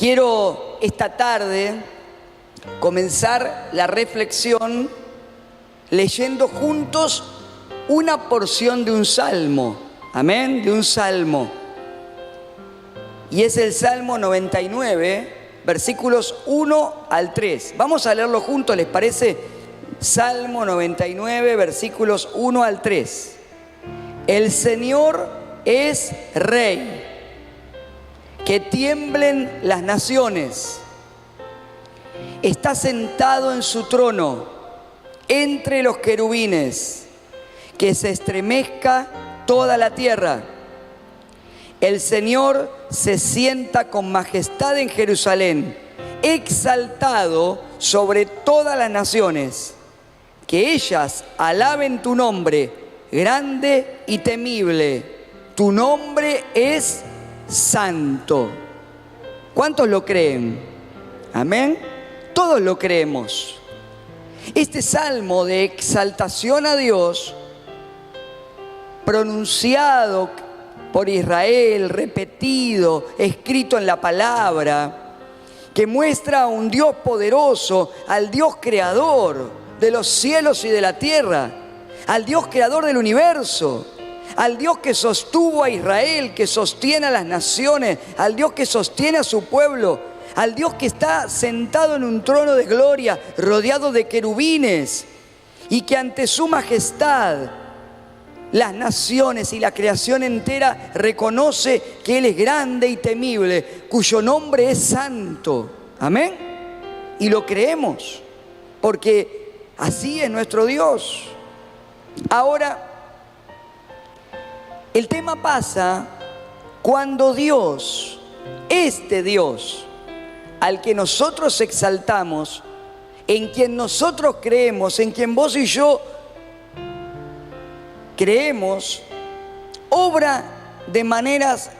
Quiero esta tarde comenzar la reflexión leyendo juntos una porción de un salmo. Amén, de un salmo. Y es el Salmo 99, versículos 1 al 3. Vamos a leerlo juntos, ¿les parece? Salmo 99, versículos 1 al 3. El Señor es Rey. Que tiemblen las naciones. Está sentado en su trono entre los querubines. Que se estremezca toda la tierra. El Señor se sienta con majestad en Jerusalén, exaltado sobre todas las naciones. Que ellas alaben tu nombre, grande y temible. Tu nombre es santo. ¿Cuántos lo creen? Amén. Todos lo creemos. Este salmo de exaltación a Dios, pronunciado por Israel, repetido, escrito en la palabra, que muestra a un Dios poderoso, al Dios creador de los cielos y de la tierra, al Dios creador del universo, al Dios que sostuvo a Israel, que sostiene a las naciones, al Dios que sostiene a su pueblo, al Dios que está sentado en un trono de gloria, rodeado de querubines, y que ante su majestad las naciones y la creación entera reconoce que Él es grande y temible, cuyo nombre es santo. Amén. Y lo creemos, porque así es nuestro Dios. Ahora, el tema pasa cuando Dios, este Dios, al que nosotros exaltamos, en quien nosotros creemos, en quien vos y yo creemos, obra de maneras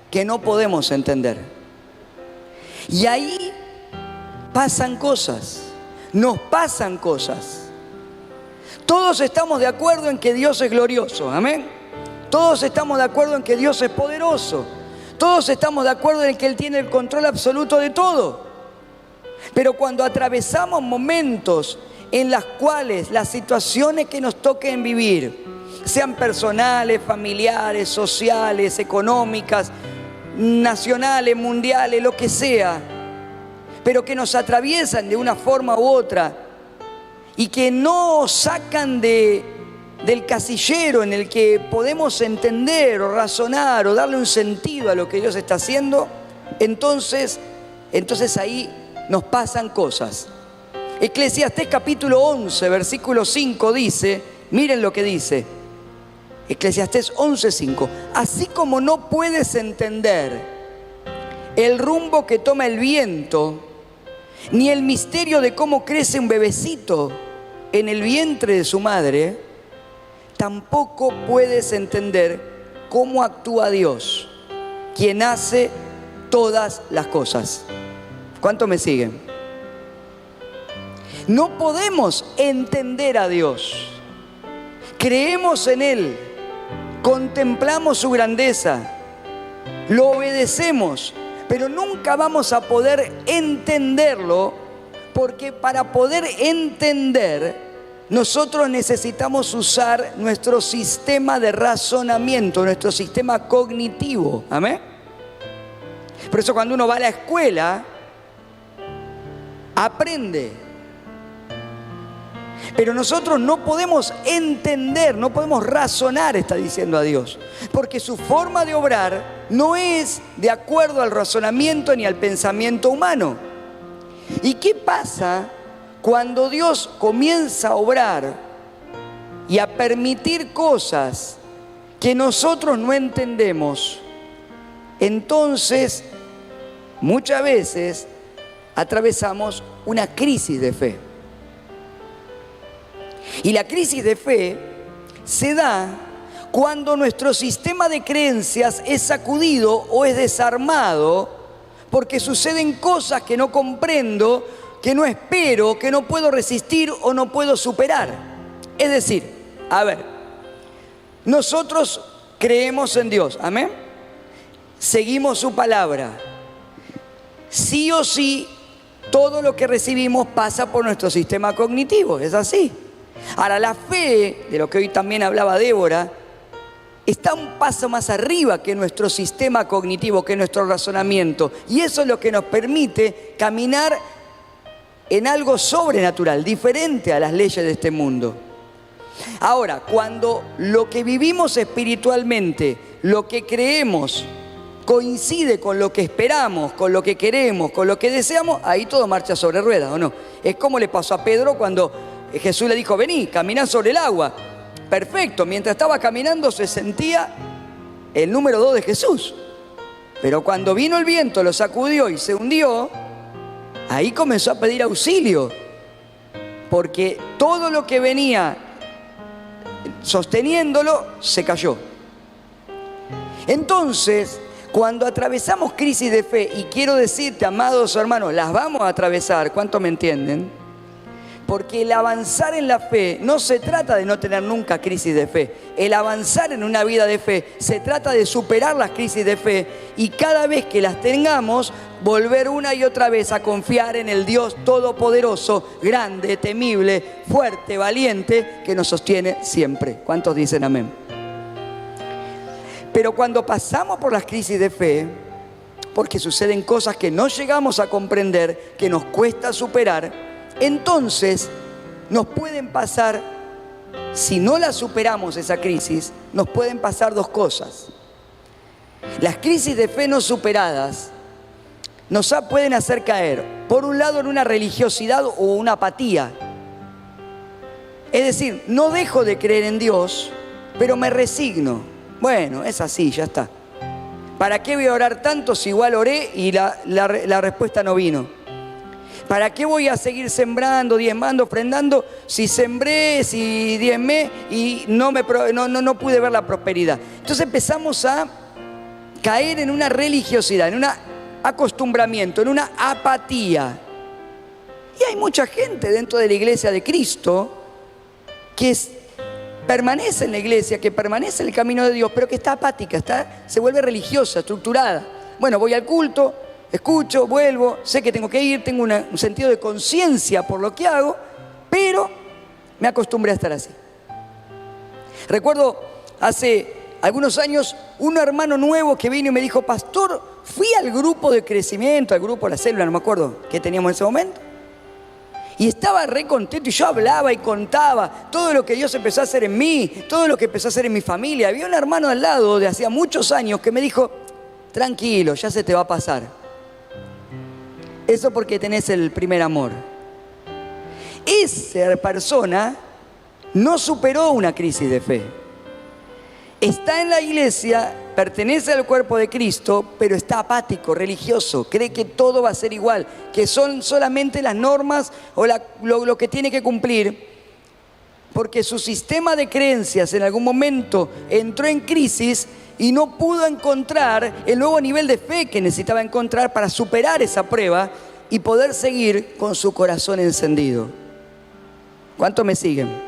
que no podemos entender. Y ahí pasan cosas, nos pasan cosas. Todos estamos de acuerdo en que Dios es glorioso, amén. Todos estamos de acuerdo en que Dios es poderoso. Todos estamos de acuerdo en que Él tiene el control absoluto de todo. Pero cuando atravesamos momentos en los cuales las situaciones que nos toquen vivir, sean personales, familiares, sociales, económicas, nacionales, mundiales, lo que sea, pero que nos atraviesan de una forma u otra y que no sacan del casillero en el que podemos entender o razonar o darle un sentido a lo que Dios está haciendo, entonces ahí nos pasan cosas. Eclesiastés capítulo 11, versículo 5 dice, miren lo que dice, Eclesiastés 11:5, así como no puedes entender el rumbo que toma el viento, ni el misterio de cómo crece un bebecito en el vientre de su madre, tampoco puedes entender cómo actúa Dios, quien hace todas las cosas. ¿Cuántos me siguen? No podemos entender a Dios. Creemos en Él, contemplamos su grandeza, lo obedecemos, pero nunca vamos a poder entenderlo, porque para poder entender, nosotros necesitamos usar nuestro sistema de razonamiento, nuestro sistema cognitivo. ¿Amén? Por eso cuando uno va a la escuela, aprende. Pero nosotros no podemos entender, no podemos razonar, está diciendo a Dios. Porque su forma de obrar no es de acuerdo al razonamiento ni al pensamiento humano. ¿Y qué pasa cuando Dios comienza a obrar y a permitir cosas que nosotros no entendemos? Entonces, muchas veces atravesamos una crisis de fe. Y la crisis de fe se da cuando nuestro sistema de creencias es sacudido o es desarmado porque suceden cosas que no comprendo, que no espero, que no puedo resistir o no puedo superar. Es decir, a ver, nosotros creemos en Dios, amén. Seguimos su palabra. sí o sí, todo lo que recibimos pasa por nuestro sistema cognitivo, es así. Ahora, la fe, de lo que hoy también hablaba Débora, está un paso más arriba que nuestro sistema cognitivo, que nuestro razonamiento. Y eso es lo que nos permite caminar en algo sobrenatural, diferente a las leyes de este mundo. Ahora, cuando lo que vivimos espiritualmente, lo que creemos, coincide con lo que esperamos, con lo que queremos, con lo que deseamos, ahí todo marcha sobre ruedas, ¿o no? Es como le pasó a Pedro cuando Jesús le dijo, vení, caminá sobre el agua. Perfecto, mientras estaba caminando se sentía el número 2 de Jesús. Pero cuando vino el viento, lo sacudió y se hundió, ahí comenzó a pedir auxilio. Porque todo lo que venía sosteniéndolo se cayó. Entonces, cuando atravesamos crisis de fe, y quiero decirte, amados hermanos, las vamos a atravesar, ¿cuánto me entienden? Porque el avanzar en la fe no se trata de no tener nunca crisis de fe. El avanzar en una vida de fe se trata de superar las crisis de fe y cada vez que las tengamos, volver una y otra vez a confiar en el Dios todopoderoso, grande, temible, fuerte, valiente, que nos sostiene siempre. ¿Cuántos dicen amén? Pero cuando pasamos por las crisis de fe, porque suceden cosas que no llegamos a comprender, que nos cuesta superar, entonces nos pueden pasar, si no la superamos esa crisis, nos pueden pasar dos cosas. Las crisis de fe no superadas nos pueden hacer caer, por un lado, en una religiosidad o una apatía. Es decir, no dejo de creer en Dios, pero me resigno. Bueno, es así, ya está. ¿Para qué voy a orar tanto si igual oré y la respuesta no vino? ¿Para qué voy a seguir sembrando, diezmando, ofrendando si sembré, si diezmé y no pude ver la prosperidad? Entonces empezamos a caer en una religiosidad, en un acostumbramiento, en una apatía. Y hay mucha gente dentro de la iglesia de Cristo que permanece en la iglesia, que permanece en el camino de Dios, pero que está apática, se vuelve religiosa, estructurada. Bueno, voy al culto, escucho, vuelvo, sé que tengo que ir, tengo un sentido de conciencia por lo que hago, pero me acostumbré a estar así. Recuerdo hace algunos años un hermano nuevo que vino y me dijo, pastor, fui al grupo de crecimiento, al grupo de la célula, no me acuerdo qué teníamos en ese momento, y estaba re contento y yo hablaba y contaba todo lo que Dios empezó a hacer en mí, todo lo que empezó a hacer en mi familia. Había un hermano al lado de hacía muchos años que me dijo, tranquilo, ya se te va a pasar. Eso porque tenés el primer amor. Esa persona no superó una crisis de fe. Está en la iglesia, pertenece al cuerpo de Cristo, pero está apático, religioso. Cree que todo va a ser igual, que son solamente las normas o lo que tiene que cumplir. Porque su sistema de creencias en algún momento entró en crisis y no pudo encontrar el nuevo nivel de fe que necesitaba encontrar para superar esa prueba y poder seguir con su corazón encendido. ¿Cuántos me siguen?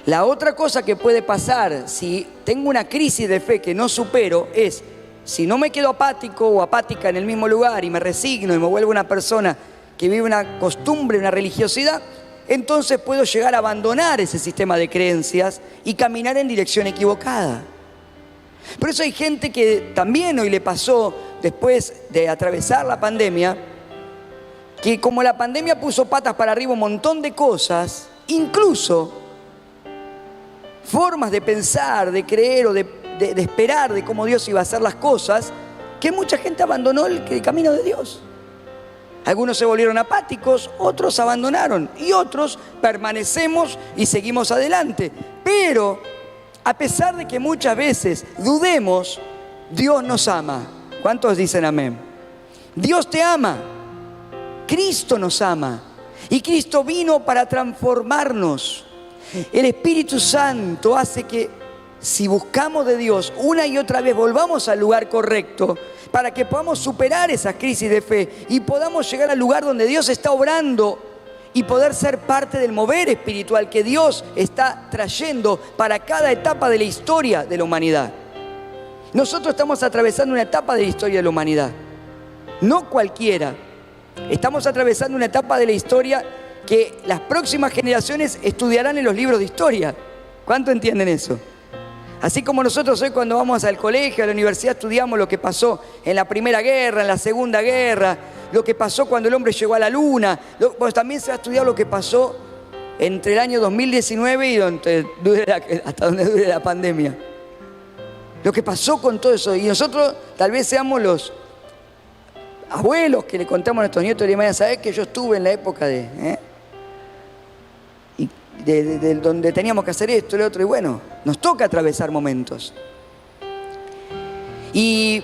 La otra cosa que puede pasar si tengo una crisis de fe que no supero es, si no me quedo apático o apática en el mismo lugar y me resigno y me vuelvo una persona que vive una costumbre, una religiosidad, entonces puedo llegar a abandonar ese sistema de creencias y caminar en dirección equivocada. Por eso hay gente que también hoy le pasó, después de atravesar la pandemia, que como la pandemia puso patas para arriba un montón de cosas, incluso formas de pensar, de creer o de esperar de cómo Dios iba a hacer las cosas, que mucha gente abandonó el camino de Dios. Algunos se volvieron apáticos, otros abandonaron y otros permanecemos y seguimos adelante. Pero a pesar de que muchas veces dudemos, Dios nos ama. ¿Cuántos dicen amén? Dios te ama. Cristo nos ama. Y Cristo vino para transformarnos. El Espíritu Santo hace que si buscamos de Dios una y otra vez volvamos al lugar correcto para que podamos superar esas crisis de fe y podamos llegar al lugar donde Dios está obrando y poder ser parte del mover espiritual que Dios está trayendo para cada etapa de la historia de la humanidad. Nosotros estamos atravesando una etapa de la historia de la humanidad. no cualquiera. Estamos atravesando una etapa de la historia que las próximas generaciones estudiarán en los libros de historia. ¿Cuánto entienden eso? Así como nosotros hoy cuando vamos al colegio, a la universidad, estudiamos lo que pasó en la Primera Guerra, en la Segunda Guerra, lo que pasó cuando el hombre llegó a la Luna. Pues también se ha estudiado lo que pasó entre el año 2019 y hasta donde dure la pandemia. Lo que pasó con todo eso. Y nosotros tal vez seamos los abuelos que le contamos a nuestros nietos y le ¿sabés que yo estuve en la época de donde teníamos que hacer esto y lo otro? Y bueno, nos toca atravesar momentos. Y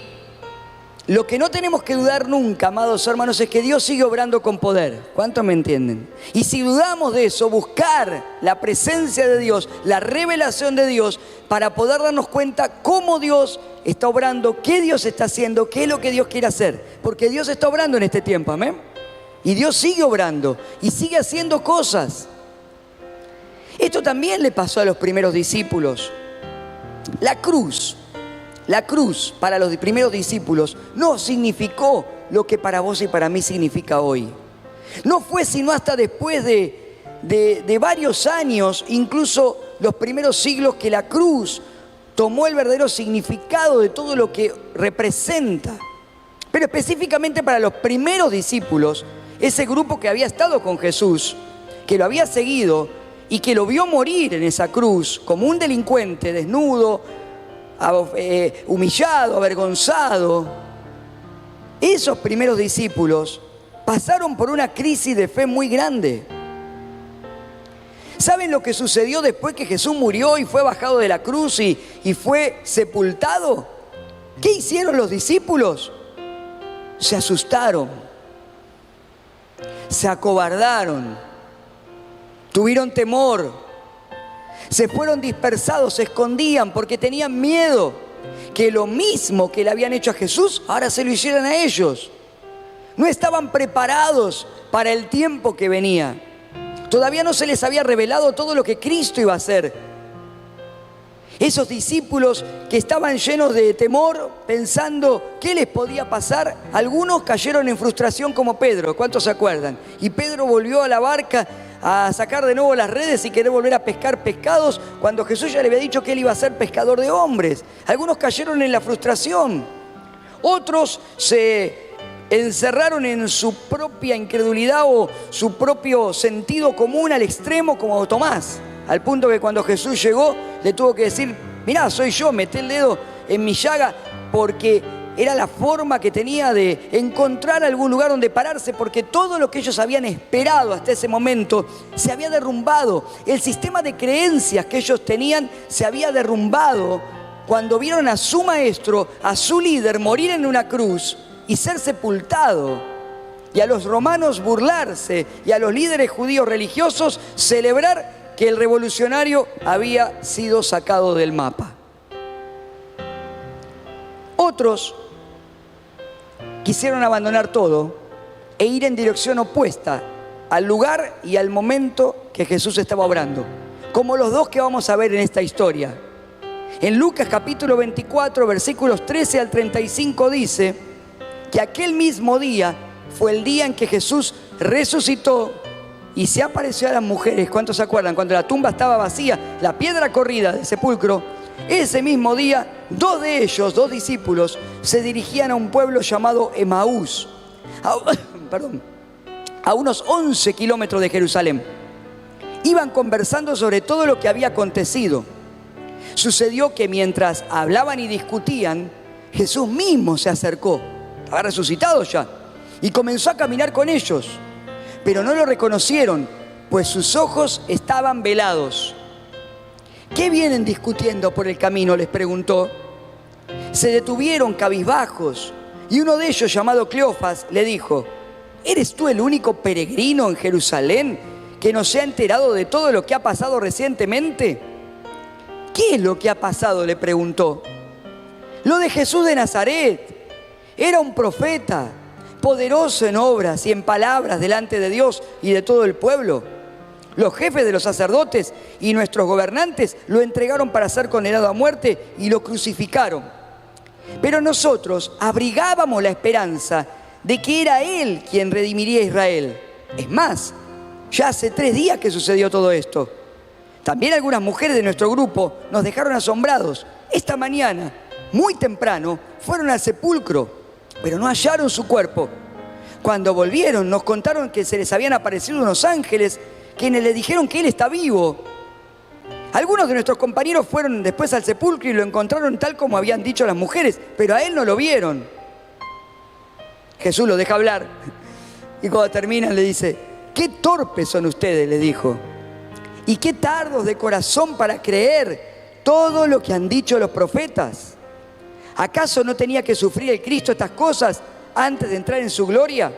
lo que no tenemos que dudar nunca, amados hermanos, es que Dios sigue obrando con poder. ¿Cuántos me entienden? Y si dudamos de eso, buscar la presencia de Dios, la revelación de Dios, para poder darnos cuenta cómo Dios está obrando, qué Dios está haciendo, qué es lo que Dios quiere hacer. Porque Dios está obrando en este tiempo, amén. Y Dios sigue obrando y sigue haciendo cosas. Esto también le pasó a los primeros discípulos. La cruz para los primeros discípulos no significó lo que para vos y para mí significa hoy. No fue sino hasta después de varios años, incluso los primeros siglos, que la cruz tomó el verdadero significado de todo lo que representa. Pero específicamente para los primeros discípulos, ese grupo que había estado con Jesús, que lo había seguido y que lo vio morir en esa cruz como un delincuente desnudo, humillado, avergonzado. Esos primeros discípulos pasaron por una crisis de fe muy grande. ¿Saben lo que sucedió después que Jesús murió y fue bajado de la cruz y fue sepultado? ¿Qué hicieron los discípulos? Se asustaron, se acobardaron, tuvieron temor. Se fueron dispersados, se escondían porque tenían miedo que lo mismo que le habían hecho a Jesús, ahora se lo hicieran a ellos. No estaban preparados para el tiempo que venía. Todavía no se les había revelado todo lo que Cristo iba a hacer. Esos discípulos que estaban llenos de temor, pensando qué les podía pasar, algunos cayeron en frustración como Pedro. ¿Cuántos se acuerdan? Y Pedro volvió a la barca a sacar de nuevo las redes y querer volver a pescar pescados, cuando Jesús ya le había dicho que él iba a ser pescador de hombres. Algunos cayeron en la frustración. Otros se encerraron en su propia incredulidad o su propio sentido común al extremo, como Tomás, al punto que cuando Jesús llegó le tuvo que decir: mirá, soy yo, meté el dedo en mi llaga, porque era la forma que tenía de encontrar algún lugar donde pararse, porque todo lo que ellos habían esperado hasta ese momento se había derrumbado. El sistema de creencias que ellos tenían se había derrumbado cuando vieron a su maestro, a su líder, morir en una cruz y ser sepultado, y a los romanos burlarse, y a los líderes judíos religiosos celebrar que el revolucionario había sido sacado del mapa. Otros quisieron abandonar todo e ir en dirección opuesta al lugar y al momento que Jesús estaba obrando, como los dos que vamos a ver en esta historia. En Lucas capítulo 24, versículos 13 al 35 dice que aquel mismo día fue el día en que Jesús resucitó y se apareció a las mujeres. ¿Cuántos se acuerdan? Cuando la tumba estaba vacía, la piedra corrida del sepulcro. Ese mismo día, dos de ellos, dos discípulos, se dirigían a un pueblo llamado Emaús, a unos 11 kilómetros de Jerusalén. Iban conversando sobre todo lo que había acontecido. Sucedió que mientras hablaban y discutían, Jesús mismo se acercó, estaba resucitado ya, y comenzó a caminar con ellos. Pero no lo reconocieron, pues sus ojos estaban velados. ¿Qué vienen discutiendo por el camino?, les preguntó. Se detuvieron cabizbajos y uno de ellos, llamado Cleofas, le dijo: ¿eres tú el único peregrino en Jerusalén que no se ha enterado de todo lo que ha pasado recientemente? ¿Qué es lo que ha pasado?, le preguntó. Lo de Jesús de Nazaret. Era un profeta, poderoso en obras y en palabras delante de Dios y de todo el pueblo. Los jefes de los sacerdotes y nuestros gobernantes lo entregaron para ser condenado a muerte y lo crucificaron. Pero nosotros abrigábamos la esperanza de que era Él quien redimiría a Israel. Es más, ya hace 3 días que sucedió todo esto. También algunas mujeres de nuestro grupo nos dejaron asombrados. Esta mañana, muy temprano, fueron al sepulcro, pero no hallaron su cuerpo. Cuando volvieron, nos contaron que se les habían aparecido unos ángeles quienes les dijeron que Él está vivo. Algunos de nuestros compañeros fueron después al sepulcro y lo encontraron tal como habían dicho las mujeres, pero a Él no lo vieron. Jesús lo deja hablar y cuando terminan le dice: «Qué torpes son ustedes», le dijo, «y qué tardos de corazón para creer todo lo que han dicho los profetas. ¿Acaso no tenía que sufrir el Cristo estas cosas antes de entrar en su gloria?».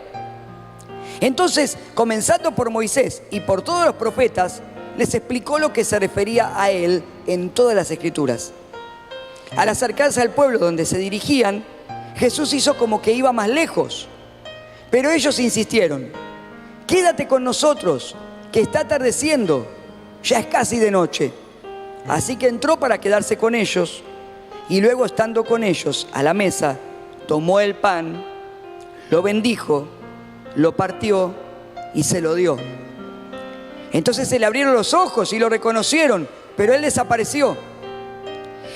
Entonces, comenzando por Moisés y por todos los profetas, les explicó lo que se refería a Él en todas las Escrituras. Al acercarse al pueblo donde se dirigían, Jesús hizo como que iba más lejos, pero ellos insistieron: «Quédate con nosotros, que está atardeciendo, ya es casi de noche». Así que entró para quedarse con ellos, y luego, estando con ellos a la mesa, tomó el pan, lo bendijo, lo partió y se lo dio. Entonces se le abrieron los ojos y lo reconocieron, pero Él desapareció.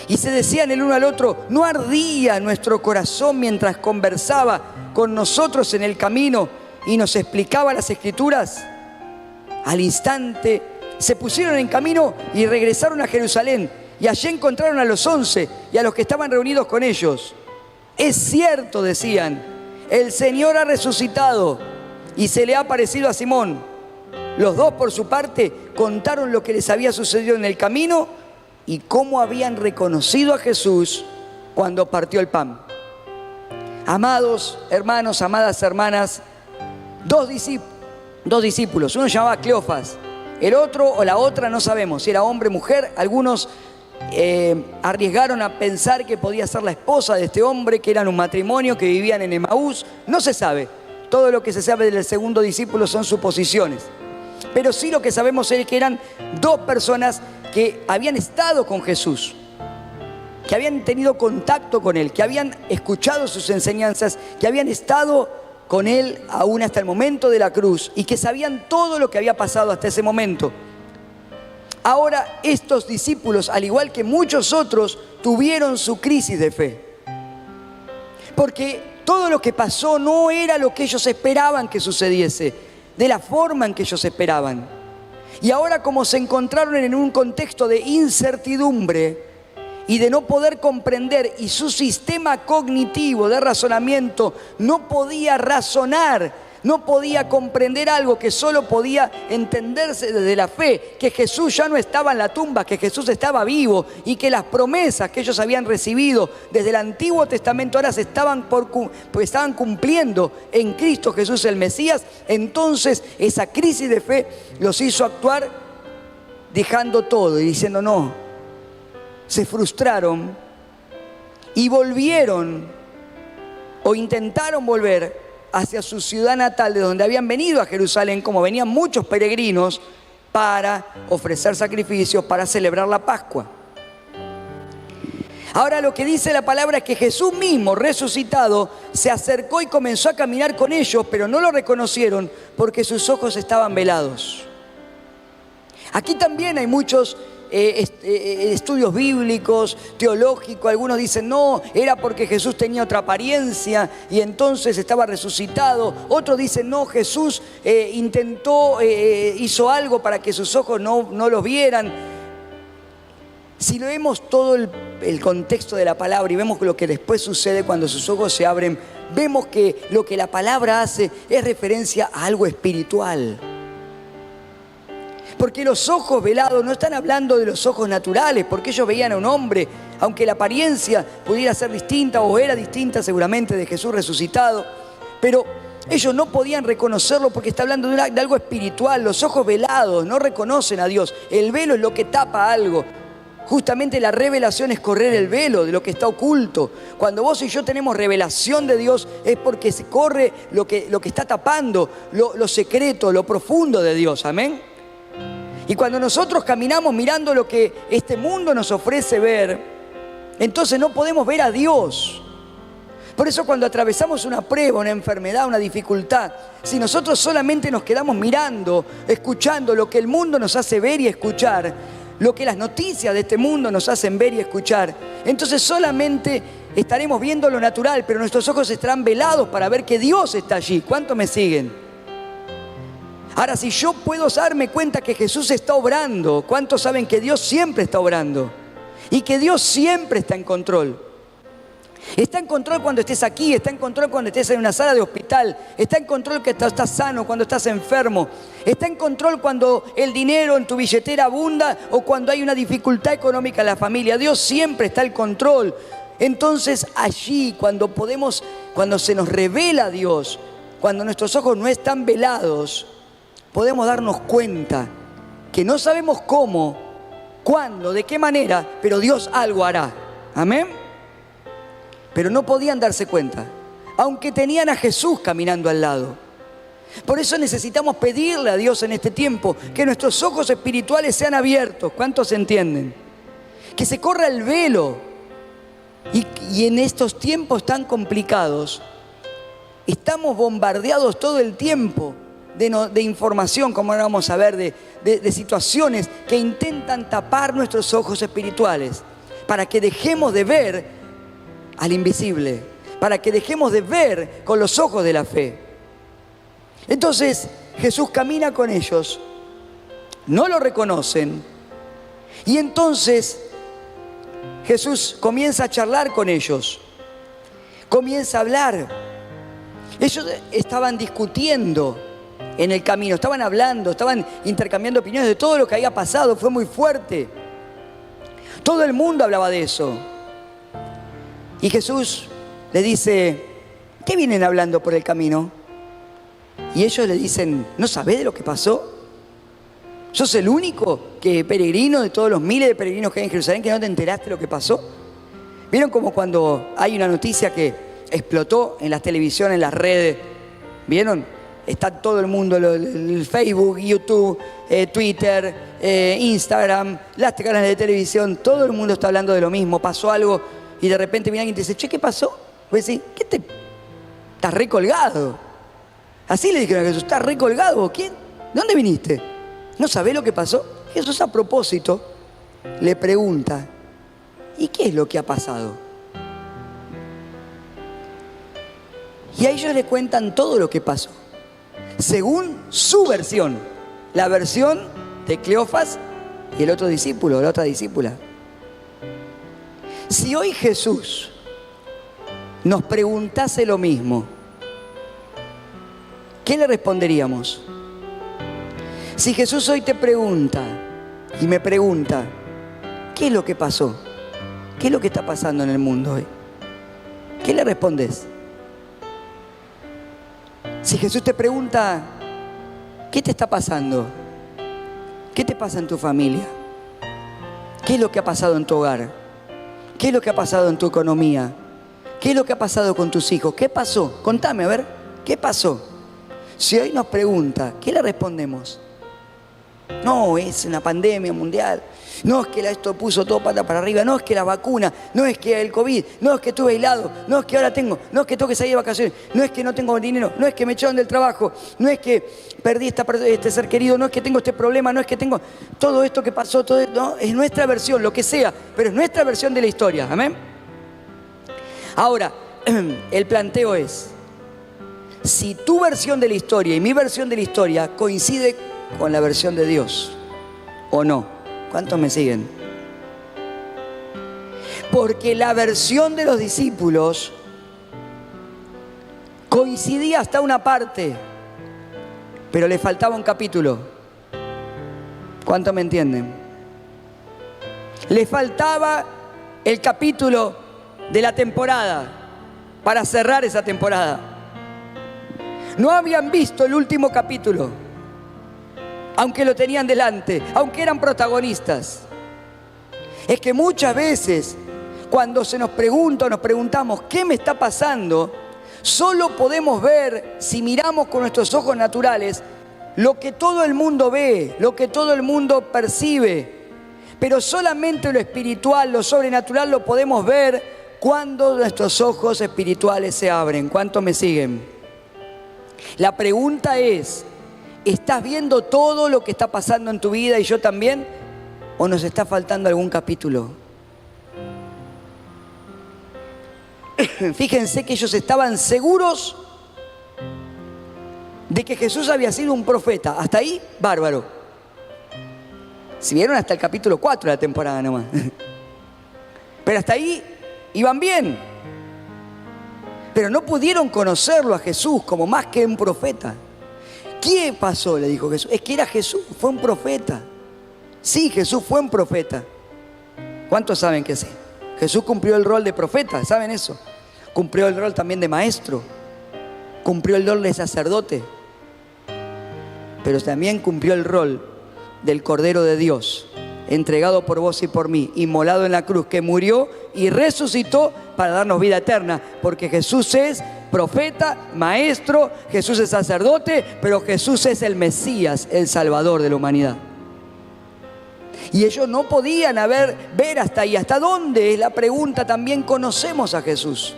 Y se decían el uno al otro: ¿no ardía nuestro corazón mientras conversaba con nosotros en el camino y nos explicaba las Escrituras? Al instante se pusieron en camino y regresaron a Jerusalén, y allí encontraron a los 11 y a los que estaban reunidos con ellos. «Es cierto», decían, «el Señor ha resucitado y se le ha aparecido a Simón». Los dos, por su parte, contaron lo que les había sucedido en el camino y cómo habían reconocido a Jesús cuando partió el pan. Amados hermanos, amadas hermanas, dos discípulos, uno se llamaba Cleofas, el otro o la otra no sabemos si era hombre o mujer. Algunos arriesgaron a pensar que podía ser la esposa de este hombre, que eran un matrimonio, que vivían en Emaús. No se sabe. Todo lo que se sabe del segundo discípulo son suposiciones. Pero sí lo que sabemos es que eran 2 personas que habían estado con Jesús, que habían tenido contacto con Él, que habían escuchado sus enseñanzas, que habían estado con Él aún hasta el momento de la cruz y que sabían todo lo que había pasado hasta ese momento. Ahora estos discípulos, al igual que muchos otros, tuvieron su crisis de fe. Porque todo lo que pasó no era lo que ellos esperaban que sucediese, de la forma en que ellos esperaban. Y ahora, como se encontraron en un contexto de incertidumbre y de no poder comprender, y su sistema cognitivo de razonamiento no podía razonar, no podía comprender algo que solo podía entenderse desde la fe, que Jesús ya no estaba en la tumba, que Jesús estaba vivo y que las promesas que ellos habían recibido desde el Antiguo Testamento ahora se estaban cumpliendo en Cristo Jesús el Mesías. Entonces esa crisis de fe los hizo actuar dejando todo y diciendo no. Se frustraron y volvieron o intentaron volver hacia su ciudad natal, de donde habían venido a Jerusalén, como venían muchos peregrinos, para ofrecer sacrificios, para celebrar la Pascua. Ahora lo que dice la palabra es que Jesús mismo, resucitado, se acercó y comenzó a caminar con ellos, pero no lo reconocieron porque sus ojos estaban velados. Aquí también hay muchos estudios bíblicos, teológicos. Algunos dicen no, era porque Jesús tenía otra apariencia y entonces estaba resucitado. Otros dicen no, Jesús hizo algo para que sus ojos no los vieran. Si vemos todo el contexto de la palabra y vemos lo que después sucede cuando sus ojos se abren, vemos que lo que la palabra hace es referencia a algo espiritual. Porque los ojos velados no están hablando de los ojos naturales, porque ellos veían a un hombre, aunque la apariencia pudiera ser distinta o era distinta seguramente de Jesús resucitado, pero ellos no podían reconocerlo porque está hablando de algo espiritual. Los ojos velados no reconocen a Dios. El velo es lo que tapa algo. Justamente la revelación es correr el velo de lo que está oculto. Cuando vos y yo tenemos revelación de Dios es porque se corre lo que está tapando, lo secreto, lo profundo de Dios. Amén. Y cuando nosotros caminamos mirando lo que este mundo nos ofrece ver, entonces no podemos ver a Dios. Por eso cuando atravesamos una prueba, una enfermedad, una dificultad, si nosotros solamente nos quedamos mirando, escuchando lo que el mundo nos hace ver y escuchar, lo que las noticias de este mundo nos hacen ver y escuchar, entonces solamente estaremos viendo lo natural, pero nuestros ojos estarán velados para ver que Dios está allí. ¿Cuántos me siguen? Ahora, si yo puedo darme cuenta que Jesús está obrando, ¿cuántos saben que Dios siempre está obrando? Y que Dios siempre está en control. Está en control cuando estés aquí, está en control cuando estés en una sala de hospital, está en control que estás sano, cuando estás enfermo, está en control cuando el dinero en tu billetera abunda o cuando hay una dificultad económica en la familia. Dios siempre está en control. Entonces allí cuando se nos revela Dios, cuando nuestros ojos no están velados, podemos darnos cuenta que no sabemos cómo, cuándo, de qué manera, pero Dios algo hará. Amén. Pero no podían darse cuenta, aunque tenían a Jesús caminando al lado. Por eso necesitamos pedirle a Dios en este tiempo que nuestros ojos espirituales sean abiertos. ¿Cuántos entienden? Que se corra el velo. Y en estos tiempos tan complicados, estamos bombardeados todo el tiempo de información, como ahora vamos a ver, de situaciones que intentan tapar nuestros ojos espirituales para que dejemos de ver al invisible, para que dejemos de ver con los ojos de la fe. Entonces Jesús camina con ellos, no lo reconocen, y entonces Jesús comienza a charlar con ellos, comienza a hablar. Ellos estaban discutiendo en el camino, estaban hablando, estaban intercambiando opiniones de todo lo que había pasado. Fue muy fuerte. Todo el mundo hablaba de eso. Y Jesús le dice: ¿qué vienen hablando por el camino? Y ellos le dicen: ¿no sabés de lo que pasó? ¿Sos el único peregrino de todos los miles de peregrinos que hay en Jerusalén que no te enteraste de lo que pasó? ¿Vieron como cuando hay una noticia que explotó en las televisiones, en las redes? ¿Vieron? Está todo el mundo, el Facebook, YouTube, Twitter, Instagram, las canales de televisión, todo el mundo está hablando de lo mismo. Pasó algo y de repente viene alguien y te dice: che, ¿qué pasó? Vos decís: estás recolgado. Así le dijeron a Jesús: estás recolgado. ¿Quién? ¿De dónde viniste? ¿No sabés lo que pasó? Jesús a propósito le pregunta: ¿y qué es lo que ha pasado? Y a ellos le cuentan todo lo que pasó, según su versión, la versión de Cleofas y el otro discípulo, la otra discípula. Si hoy Jesús nos preguntase lo mismo, ¿qué le responderíamos? Si Jesús hoy te pregunta y me pregunta: ¿qué es lo que pasó? ¿Qué es lo que está pasando en el mundo hoy? ¿Qué le respondes? Si Jesús te pregunta: ¿qué te está pasando? ¿Qué te pasa en tu familia? ¿Qué es lo que ha pasado en tu hogar? ¿Qué es lo que ha pasado en tu economía? ¿Qué es lo que ha pasado con tus hijos? ¿Qué pasó? Contame, a ver, ¿qué pasó? Si hoy nos pregunta, ¿qué le respondemos? No, es una pandemia mundial. No, es que esto puso todo pata para arriba. No, es que la vacuna. No, es que el COVID. No, es que estuve aislado. No, es que ahora tengo. No, es que tengo que salir de vacaciones. No, es que no tengo dinero. No, es que me echaron del trabajo. No, es que perdí este ser querido. No, es que tengo este problema. No, es que tengo todo esto que pasó. Todo esto, no, es nuestra versión, lo que sea. Pero es nuestra versión de la historia. Amén. Ahora, el planteo es: si tu versión de la historia y mi versión de la historia coincide con la versión de Dios o no. ¿Cuántos me siguen? Porque la versión de los discípulos coincidía hasta una parte, pero le faltaba un capítulo. ¿Cuántos me entienden? Le faltaba el capítulo de la temporada para cerrar esa temporada. No habían visto el último capítulo, aunque lo tenían delante, aunque eran protagonistas. Es que muchas veces cuando se nos pregunta o nos preguntamos ¿qué me está pasando?, solo podemos ver, si miramos con nuestros ojos naturales, lo que todo el mundo ve, lo que todo el mundo percibe. Pero solamente lo espiritual, lo sobrenatural lo podemos ver cuando nuestros ojos espirituales se abren. ¿Cuántos me siguen? La pregunta es, ¿estás viendo todo lo que está pasando en tu vida y yo también? ¿O nos está faltando algún capítulo? Fíjense que ellos estaban seguros de que Jesús había sido un profeta. Hasta ahí, bárbaro. Si vieron hasta el capítulo 4 de la temporada nomás. Pero hasta ahí iban bien. Pero no pudieron conocerlo a Jesús como más que un profeta. ¿Qué pasó?, le dijo Jesús. Es que era Jesús, fue un profeta. Sí, Jesús fue un profeta. ¿Cuántos saben que sí? Jesús cumplió el rol de profeta, ¿saben eso? Cumplió el rol también de maestro. Cumplió el rol de sacerdote. Pero también cumplió el rol del Cordero de Dios, entregado por vos y por mí, inmolado en la cruz, que murió y resucitó para darnos vida eterna. Porque Jesús es profeta, maestro, Jesús es sacerdote, pero Jesús es el Mesías, el Salvador de la humanidad. Y ellos no podían ver hasta ahí. ¿Hasta dónde? Es la pregunta. También conocemos a Jesús.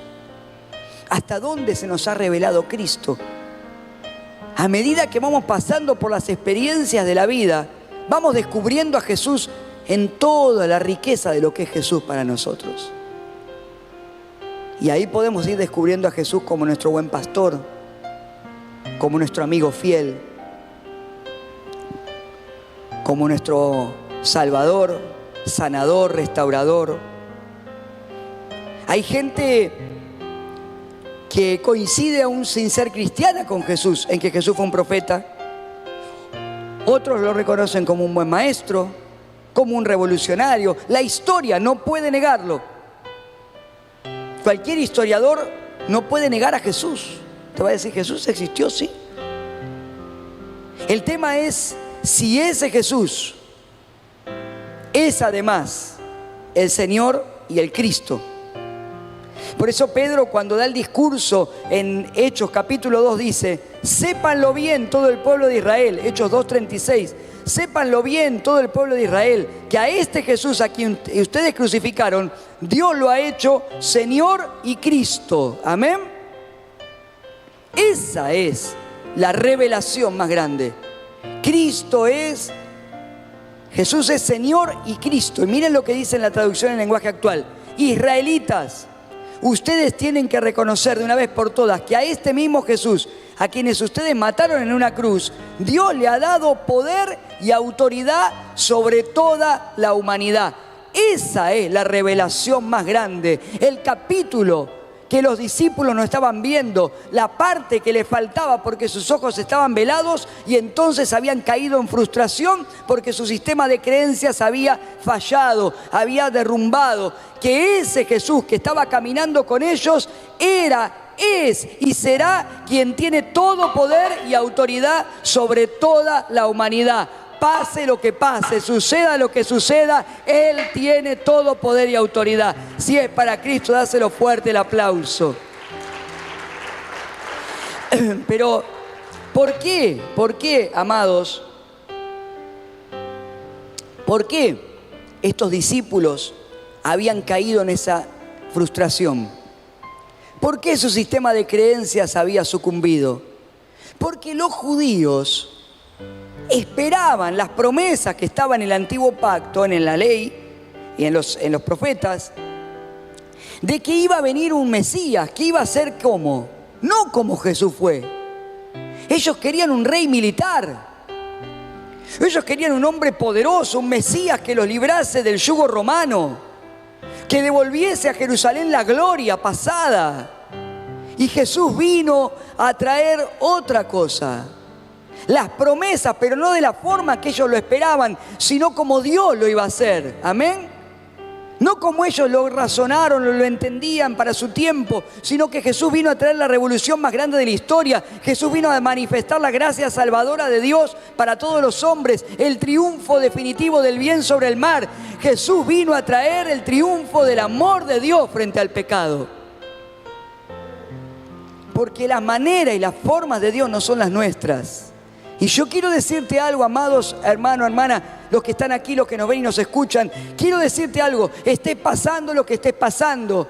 ¿Hasta dónde se nos ha revelado Cristo? A medida que vamos pasando por las experiencias de la vida, vamos descubriendo a Jesús en toda la riqueza de lo que es Jesús para nosotros. Y ahí podemos ir descubriendo a Jesús como nuestro buen pastor, como nuestro amigo fiel, como nuestro Salvador, sanador, restaurador. Hay gente que coincide aún sin ser cristiana con Jesús, en que Jesús fue un profeta. Otros lo reconocen como un buen maestro, como un revolucionario. La historia no puede negarlo. Cualquier historiador no puede negar a Jesús. Te va a decir, Jesús existió, sí. El tema es si ese Jesús es además el Señor y el Cristo. Por eso Pedro, cuando da el discurso en Hechos capítulo 2, dice: sépanlo bien todo el pueblo de Israel. Hechos 2:36. Sépanlo bien todo el pueblo de Israel, que a este Jesús a quien ustedes crucificaron, Dios lo ha hecho Señor y Cristo. Amén. Esa es la revelación más grande. Jesús es Señor y Cristo. Y miren lo que dice en la traducción en lenguaje actual: israelitas, ustedes tienen que reconocer de una vez por todas que a este mismo Jesús, a quienes ustedes mataron en una cruz, Dios le ha dado poder y autoridad sobre toda la humanidad. Esa es la revelación más grande. El capítulo que los discípulos no estaban viendo, la parte que les faltaba porque sus ojos estaban velados y entonces habían caído en frustración porque su sistema de creencias había fallado, había derrumbado. Que ese Jesús que estaba caminando con ellos es y será quien tiene todo poder y autoridad sobre toda la humanidad. Pase lo que pase, suceda lo que suceda, Él tiene todo poder y autoridad. Si es para Cristo, dáselo fuerte el aplauso. Pero, ¿por qué? ¿Por qué, amados? ¿Por qué estos discípulos habían caído en esa frustración? ¿Por qué su sistema de creencias había sucumbido? Porque los judíos esperaban las promesas que estaban en el antiguo pacto, en la ley y en los profetas, de que iba a venir un Mesías, que iba a ser como, no como Jesús fue. Ellos querían un rey militar. Ellos querían un hombre poderoso, un Mesías que los librase del yugo romano, que devolviese a Jerusalén la gloria pasada. Y Jesús vino a traer otra cosa. Las promesas, pero no de la forma que ellos lo esperaban, sino como Dios lo iba a hacer. Amén. No como ellos lo razonaron o lo entendían para su tiempo, sino que Jesús vino a traer la revolución más grande de la historia. Jesús vino a manifestar la gracia salvadora de Dios para todos los hombres, el triunfo definitivo del bien sobre el mal. Jesús vino a traer el triunfo del amor de Dios frente al pecado. Porque las maneras y las formas de Dios no son las nuestras. Y yo quiero decirte algo, amados hermano, hermana, los que están aquí, los que nos ven y nos escuchan. Quiero decirte algo, estés pasando lo que estés pasando.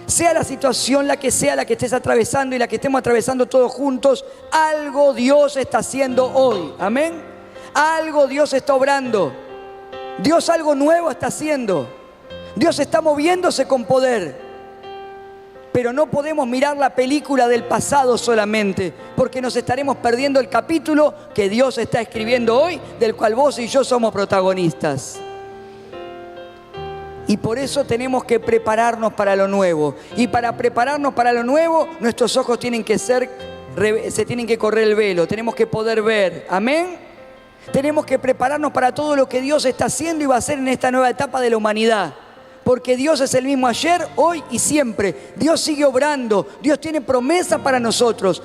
sea la situación la que sea, la que estés atravesando y la que estemos atravesando todos juntos, algo Dios está haciendo hoy. Amén. Algo Dios está obrando. Dios algo nuevo está haciendo. Dios está moviéndose con poder. Pero no podemos mirar la película del pasado solamente, porque nos estaremos perdiendo el capítulo que Dios está escribiendo hoy, del cual vos y yo somos protagonistas. Y por eso tenemos que prepararnos para lo nuevo. Y para prepararnos para lo nuevo, nuestros ojos tienen que se tienen que correr el velo. Tenemos que poder ver. Amén. Tenemos que prepararnos para todo lo que Dios está haciendo y va a hacer en esta nueva etapa de la humanidad. Porque Dios es el mismo ayer, hoy y siempre. Dios sigue obrando. Dios tiene promesa para nosotros.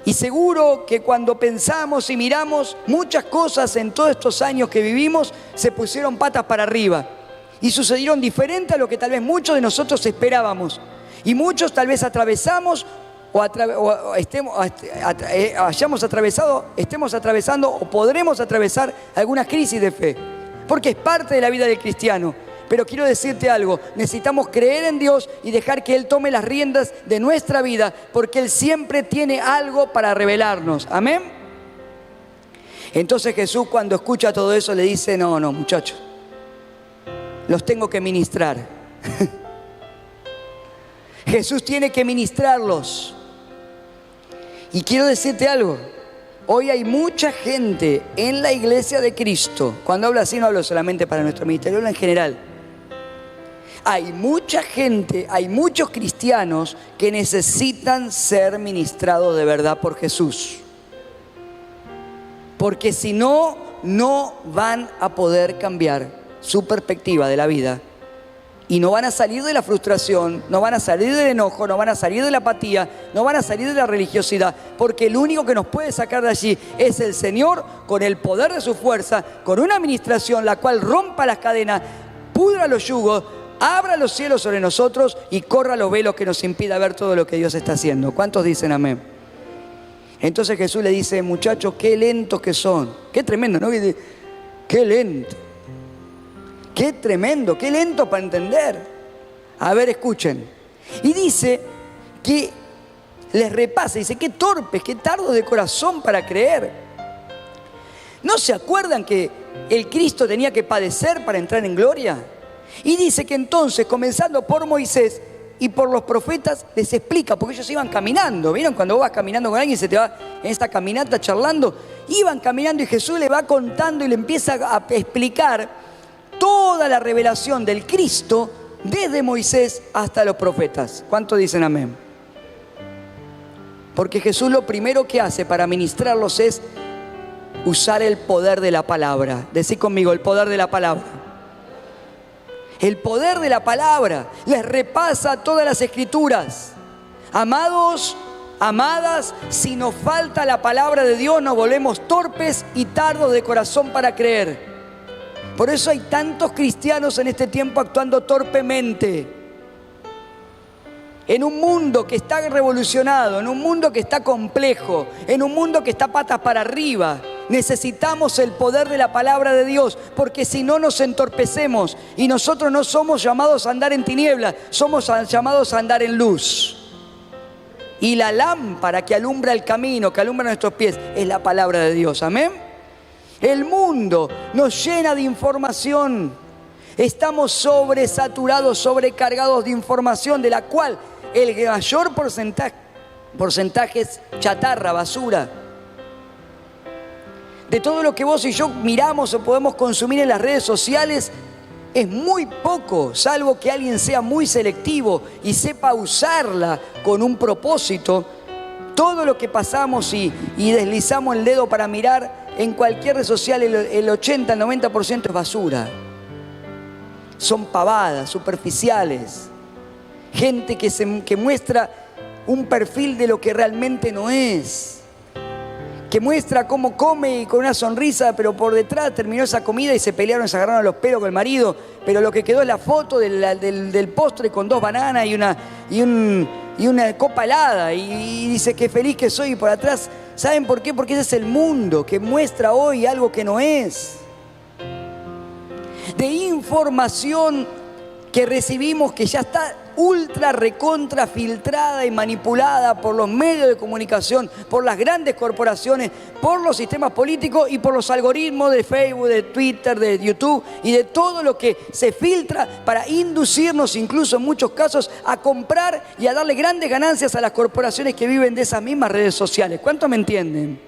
Y seguro que cuando pensamos y miramos, muchas cosas en todos estos años que vivimos se pusieron patas para arriba. Y sucedieron diferente a lo que tal vez muchos de nosotros esperábamos. Y muchos tal vez atravesamos estemos atravesando o podremos atravesar algunas crisis de fe. Porque es parte de la vida del cristiano. Pero quiero decirte algo, necesitamos creer en Dios y dejar que Él tome las riendas de nuestra vida, porque Él siempre tiene algo para revelarnos. Amén. Entonces Jesús, cuando escucha todo eso, le dice: no, muchachos, los tengo que ministrar. Jesús tiene que ministrarlos. Y quiero decirte algo, hoy hay mucha gente en la iglesia de Cristo. Cuando hablo así no hablo solamente para nuestro ministerio, hablo en general. Hay mucha gente, hay muchos cristianos que necesitan ser ministrados de verdad por Jesús. Porque si no, no van a poder cambiar su perspectiva de la vida. Y no van a salir de la frustración, no van a salir del enojo, no van a salir de la apatía, no van a salir de la religiosidad. Porque el único que nos puede sacar de allí es el Señor, con el poder de su fuerza, con una administración la cual rompa las cadenas, pudra los yugos, abra los cielos sobre nosotros y corra los velos que nos impida ver todo lo que Dios está haciendo. ¿Cuántos dicen amén? Entonces Jesús le dice: muchachos, qué lentos que son. Qué tremendo, ¿no? Qué lento. Qué tremendo, qué lento para entender. A ver, escuchen. Y dice que les repasa, dice: qué torpes, qué tardos de corazón para creer. ¿No se acuerdan que el Cristo tenía que padecer para entrar en gloria? Y dice que entonces, comenzando por Moisés y por los profetas, les explica, porque ellos iban caminando. ¿Vieron cuando vos vas caminando con alguien y se te va en esta caminata charlando? Iban caminando y Jesús le va contando y le empieza a explicar toda la revelación del Cristo desde Moisés hasta los profetas. ¿Cuántos dicen amén? Porque Jesús lo primero que hace para ministrarlos es usar el poder de la palabra. Decí conmigo: el poder de la palabra. El poder de la palabra. Les repasa todas las escrituras. Amados, amadas, si nos falta la palabra de Dios, nos volvemos torpes y tardos de corazón para creer. Por eso hay tantos cristianos en este tiempo actuando torpemente. En un mundo que está revolucionado, en un mundo que está complejo, en un mundo que está patas para arriba, necesitamos el poder de la palabra de Dios, porque si no nos entorpecemos. Y nosotros no somos llamados a andar en tinieblas, somos llamados a andar en luz. Y la lámpara que alumbra el camino, que alumbra nuestros pies, es la palabra de Dios. Amén. El mundo nos llena de información. Estamos sobresaturados, sobrecargados de información, de la cual el mayor porcentaje es chatarra, basura. De todo lo que vos y yo miramos o podemos consumir en las redes sociales, es muy poco, salvo que alguien sea muy selectivo y sepa usarla con un propósito. Todo lo que pasamos y deslizamos el dedo para mirar en cualquier red social, el 80, el 90% es basura. Son pavadas, superficiales. Gente que muestra un perfil de lo que realmente no es. Que muestra cómo come y con una sonrisa, pero por detrás terminó esa comida y se pelearon, se agarraron los pelos con el marido. Pero lo que quedó es la foto del postre con 2 bananas y una copa helada. Y dice: qué feliz que soy. Y por atrás, ¿saben por qué? Porque ese es el mundo que muestra hoy algo que no es. De información que recibimos, que ya está ultra recontra filtrada y manipulada por los medios de comunicación, por las grandes corporaciones, por los sistemas políticos y por los algoritmos de Facebook, de Twitter, de YouTube y de todo lo que se filtra para inducirnos, incluso en muchos casos, a comprar y a darle grandes ganancias a las corporaciones que viven de esas mismas redes sociales. ¿Cuánto me entienden?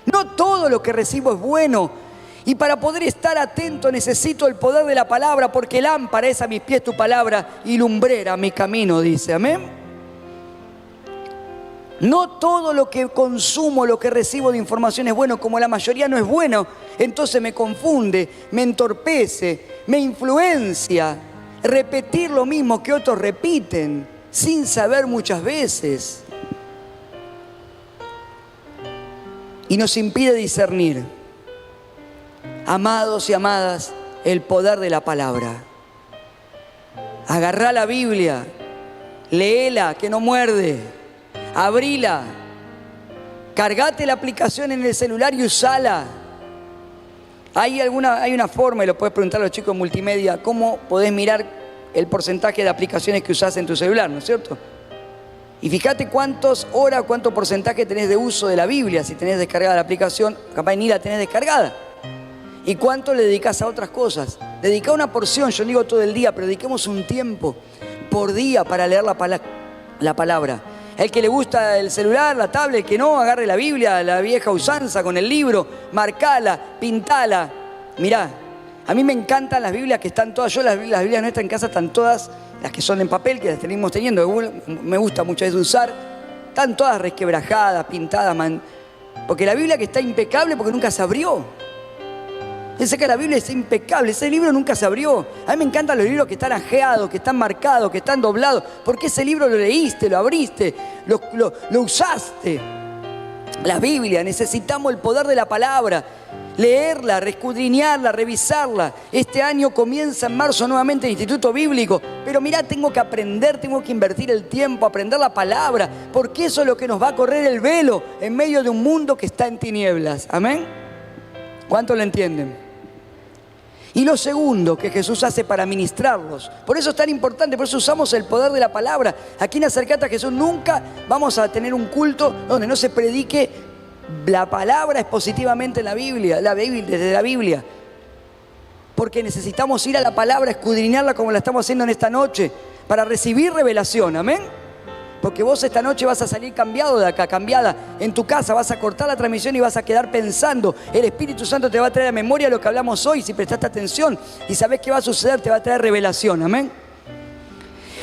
No todo lo que recibo es bueno. Y para poder estar atento necesito el poder de la palabra, porque lámpara es a mis pies tu palabra y lumbrera mi camino, dice. Amén. No todo lo que consumo, lo que recibo de información es bueno, como la mayoría no es bueno, entonces me confunde, me entorpece, me influencia. Repetir lo mismo que otros repiten, sin saber muchas veces. Y nos impide discernir. Amados y amadas, el poder de la palabra. Agarrá la Biblia, léela, que no muerde, abrila, cargate la aplicación en el celular y usala. Hay una forma, y lo puedes preguntar a los chicos en multimedia, cómo podés mirar el porcentaje de aplicaciones que usás en tu celular, ¿no es cierto? Y fíjate cuántas horas, cuánto porcentaje tenés de uso de la Biblia. Si tenés descargada la aplicación, capaz ni la tenés descargada. ¿Y cuánto le dedicas a otras cosas? Dedica una porción, yo no digo todo el día, pero dediquemos un tiempo por día para leer la palabra. El que le gusta el celular, la tablet, el que no, agarre la Biblia, la vieja usanza con el libro, marcala, pintala. Mirá, a mí me encantan las Biblias que están todas, las Biblias nuestras en casa están todas, las que son en papel, que las tenemos teniendo, me gusta muchas veces usar, están todas resquebrajadas, pintadas, porque la Biblia que está impecable porque nunca se abrió. Ese que la Biblia es impecable, ese libro nunca se abrió. A mí me encantan los libros que están ajeados, que están marcados, que están doblados, porque ese libro lo leíste, lo abriste, lo usaste. La Biblia, necesitamos el poder de la palabra, leerla, reescudriñarla, revisarla. Este año comienza en marzo nuevamente el Instituto Bíblico, pero mirá, tengo que aprender, tengo que invertir el tiempo, aprender la palabra, porque eso es lo que nos va a correr el velo en medio de un mundo que está en tinieblas. ¿Amén? ¿Cuánto lo entienden? Y lo segundo que Jesús hace para ministrarlos, por eso es tan importante, por eso usamos el poder de la palabra. Aquí en Acercate a Jesús nunca vamos a tener un culto donde no se predique la palabra expositivamente en la Biblia, desde la Biblia. Porque necesitamos ir a la palabra, escudriñarla como la estamos haciendo en esta noche, para recibir revelación, amén. Porque vos esta noche vas a salir cambiado de acá, cambiada. En tu casa vas a cortar la transmisión y vas a quedar pensando. El Espíritu Santo te va a traer a memoria lo que hablamos hoy, si prestaste atención. Y sabés qué va a suceder, te va a traer revelación, amén.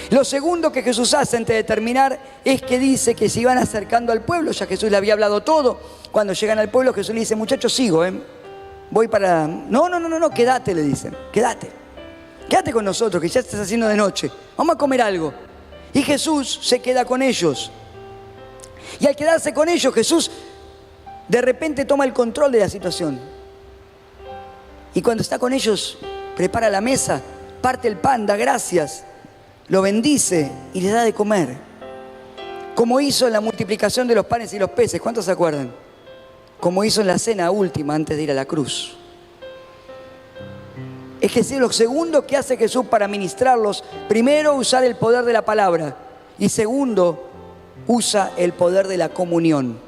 Lo segundo que Jesús hace antes de terminar es que dice que se iban acercando al pueblo. Ya Jesús le había hablado todo. Cuando llegan al pueblo, Jesús le dice, muchachos, sigo, voy para... No, quédate, le dicen, quédate con nosotros, que ya estás haciendo de noche. Vamos a comer algo. Y Jesús se queda con ellos. Y al quedarse con ellos, Jesús de repente toma el control de la situación. Y cuando está con ellos, prepara la mesa, parte el pan, da gracias, lo bendice y les da de comer. Como hizo en la multiplicación de los panes y los peces. ¿Cuántos se acuerdan? Como hizo en la cena última antes de ir a la cruz. Es que lo segundo que hace Jesús para ministrarlos, primero usar el poder de la palabra y segundo, usa el poder de la comunión.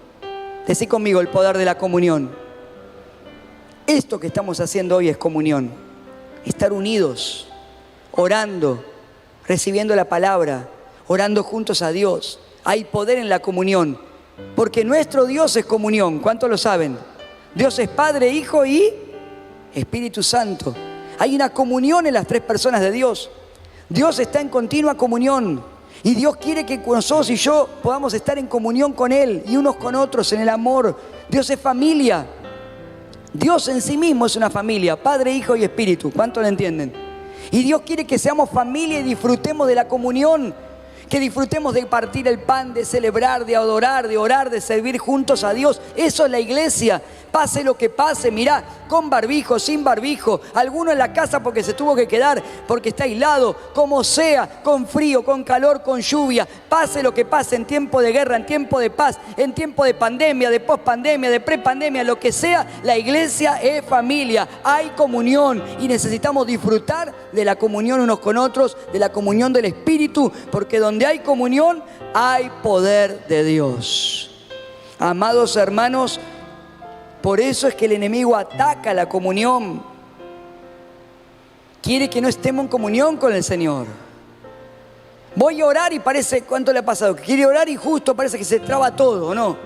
Decí conmigo, el poder de la comunión. Esto que estamos haciendo hoy es comunión. Estar unidos, orando, recibiendo la palabra, orando juntos a Dios. Hay poder en la comunión, porque nuestro Dios es comunión. ¿Cuántos lo saben? Dios es Padre, Hijo y Espíritu Santo. Hay una comunión en las tres personas de Dios. Dios está en continua comunión. Y Dios quiere que nosotros y yo podamos estar en comunión con Él y unos con otros en el amor. Dios es familia. Dios en sí mismo es una familia, Padre, Hijo y Espíritu. ¿Cuánto lo entienden? Y Dios quiere que seamos familia y disfrutemos de la comunión. Que disfrutemos de partir el pan, de celebrar, de adorar, de orar, de servir juntos a Dios. Eso es la iglesia. pase lo que pase, mirá, con barbijo, sin barbijo, alguno en la casa porque se tuvo que quedar, porque está aislado, como sea, con frío, con calor, con lluvia, pase lo que pase, en tiempo de guerra, en tiempo de paz, en tiempo de pandemia, de pospandemia, de prepandemia, lo que sea, la iglesia es familia, hay comunión y necesitamos disfrutar de la comunión unos con otros, de la comunión del Espíritu, porque donde hay comunión hay poder de Dios. Amados hermanos, por eso es que el enemigo ataca la comunión. Quiere que no estemos en comunión con el Señor. Voy a orar y parece, ¿cuánto le ha pasado? Quiere orar y justo parece que se traba todo, ¿no?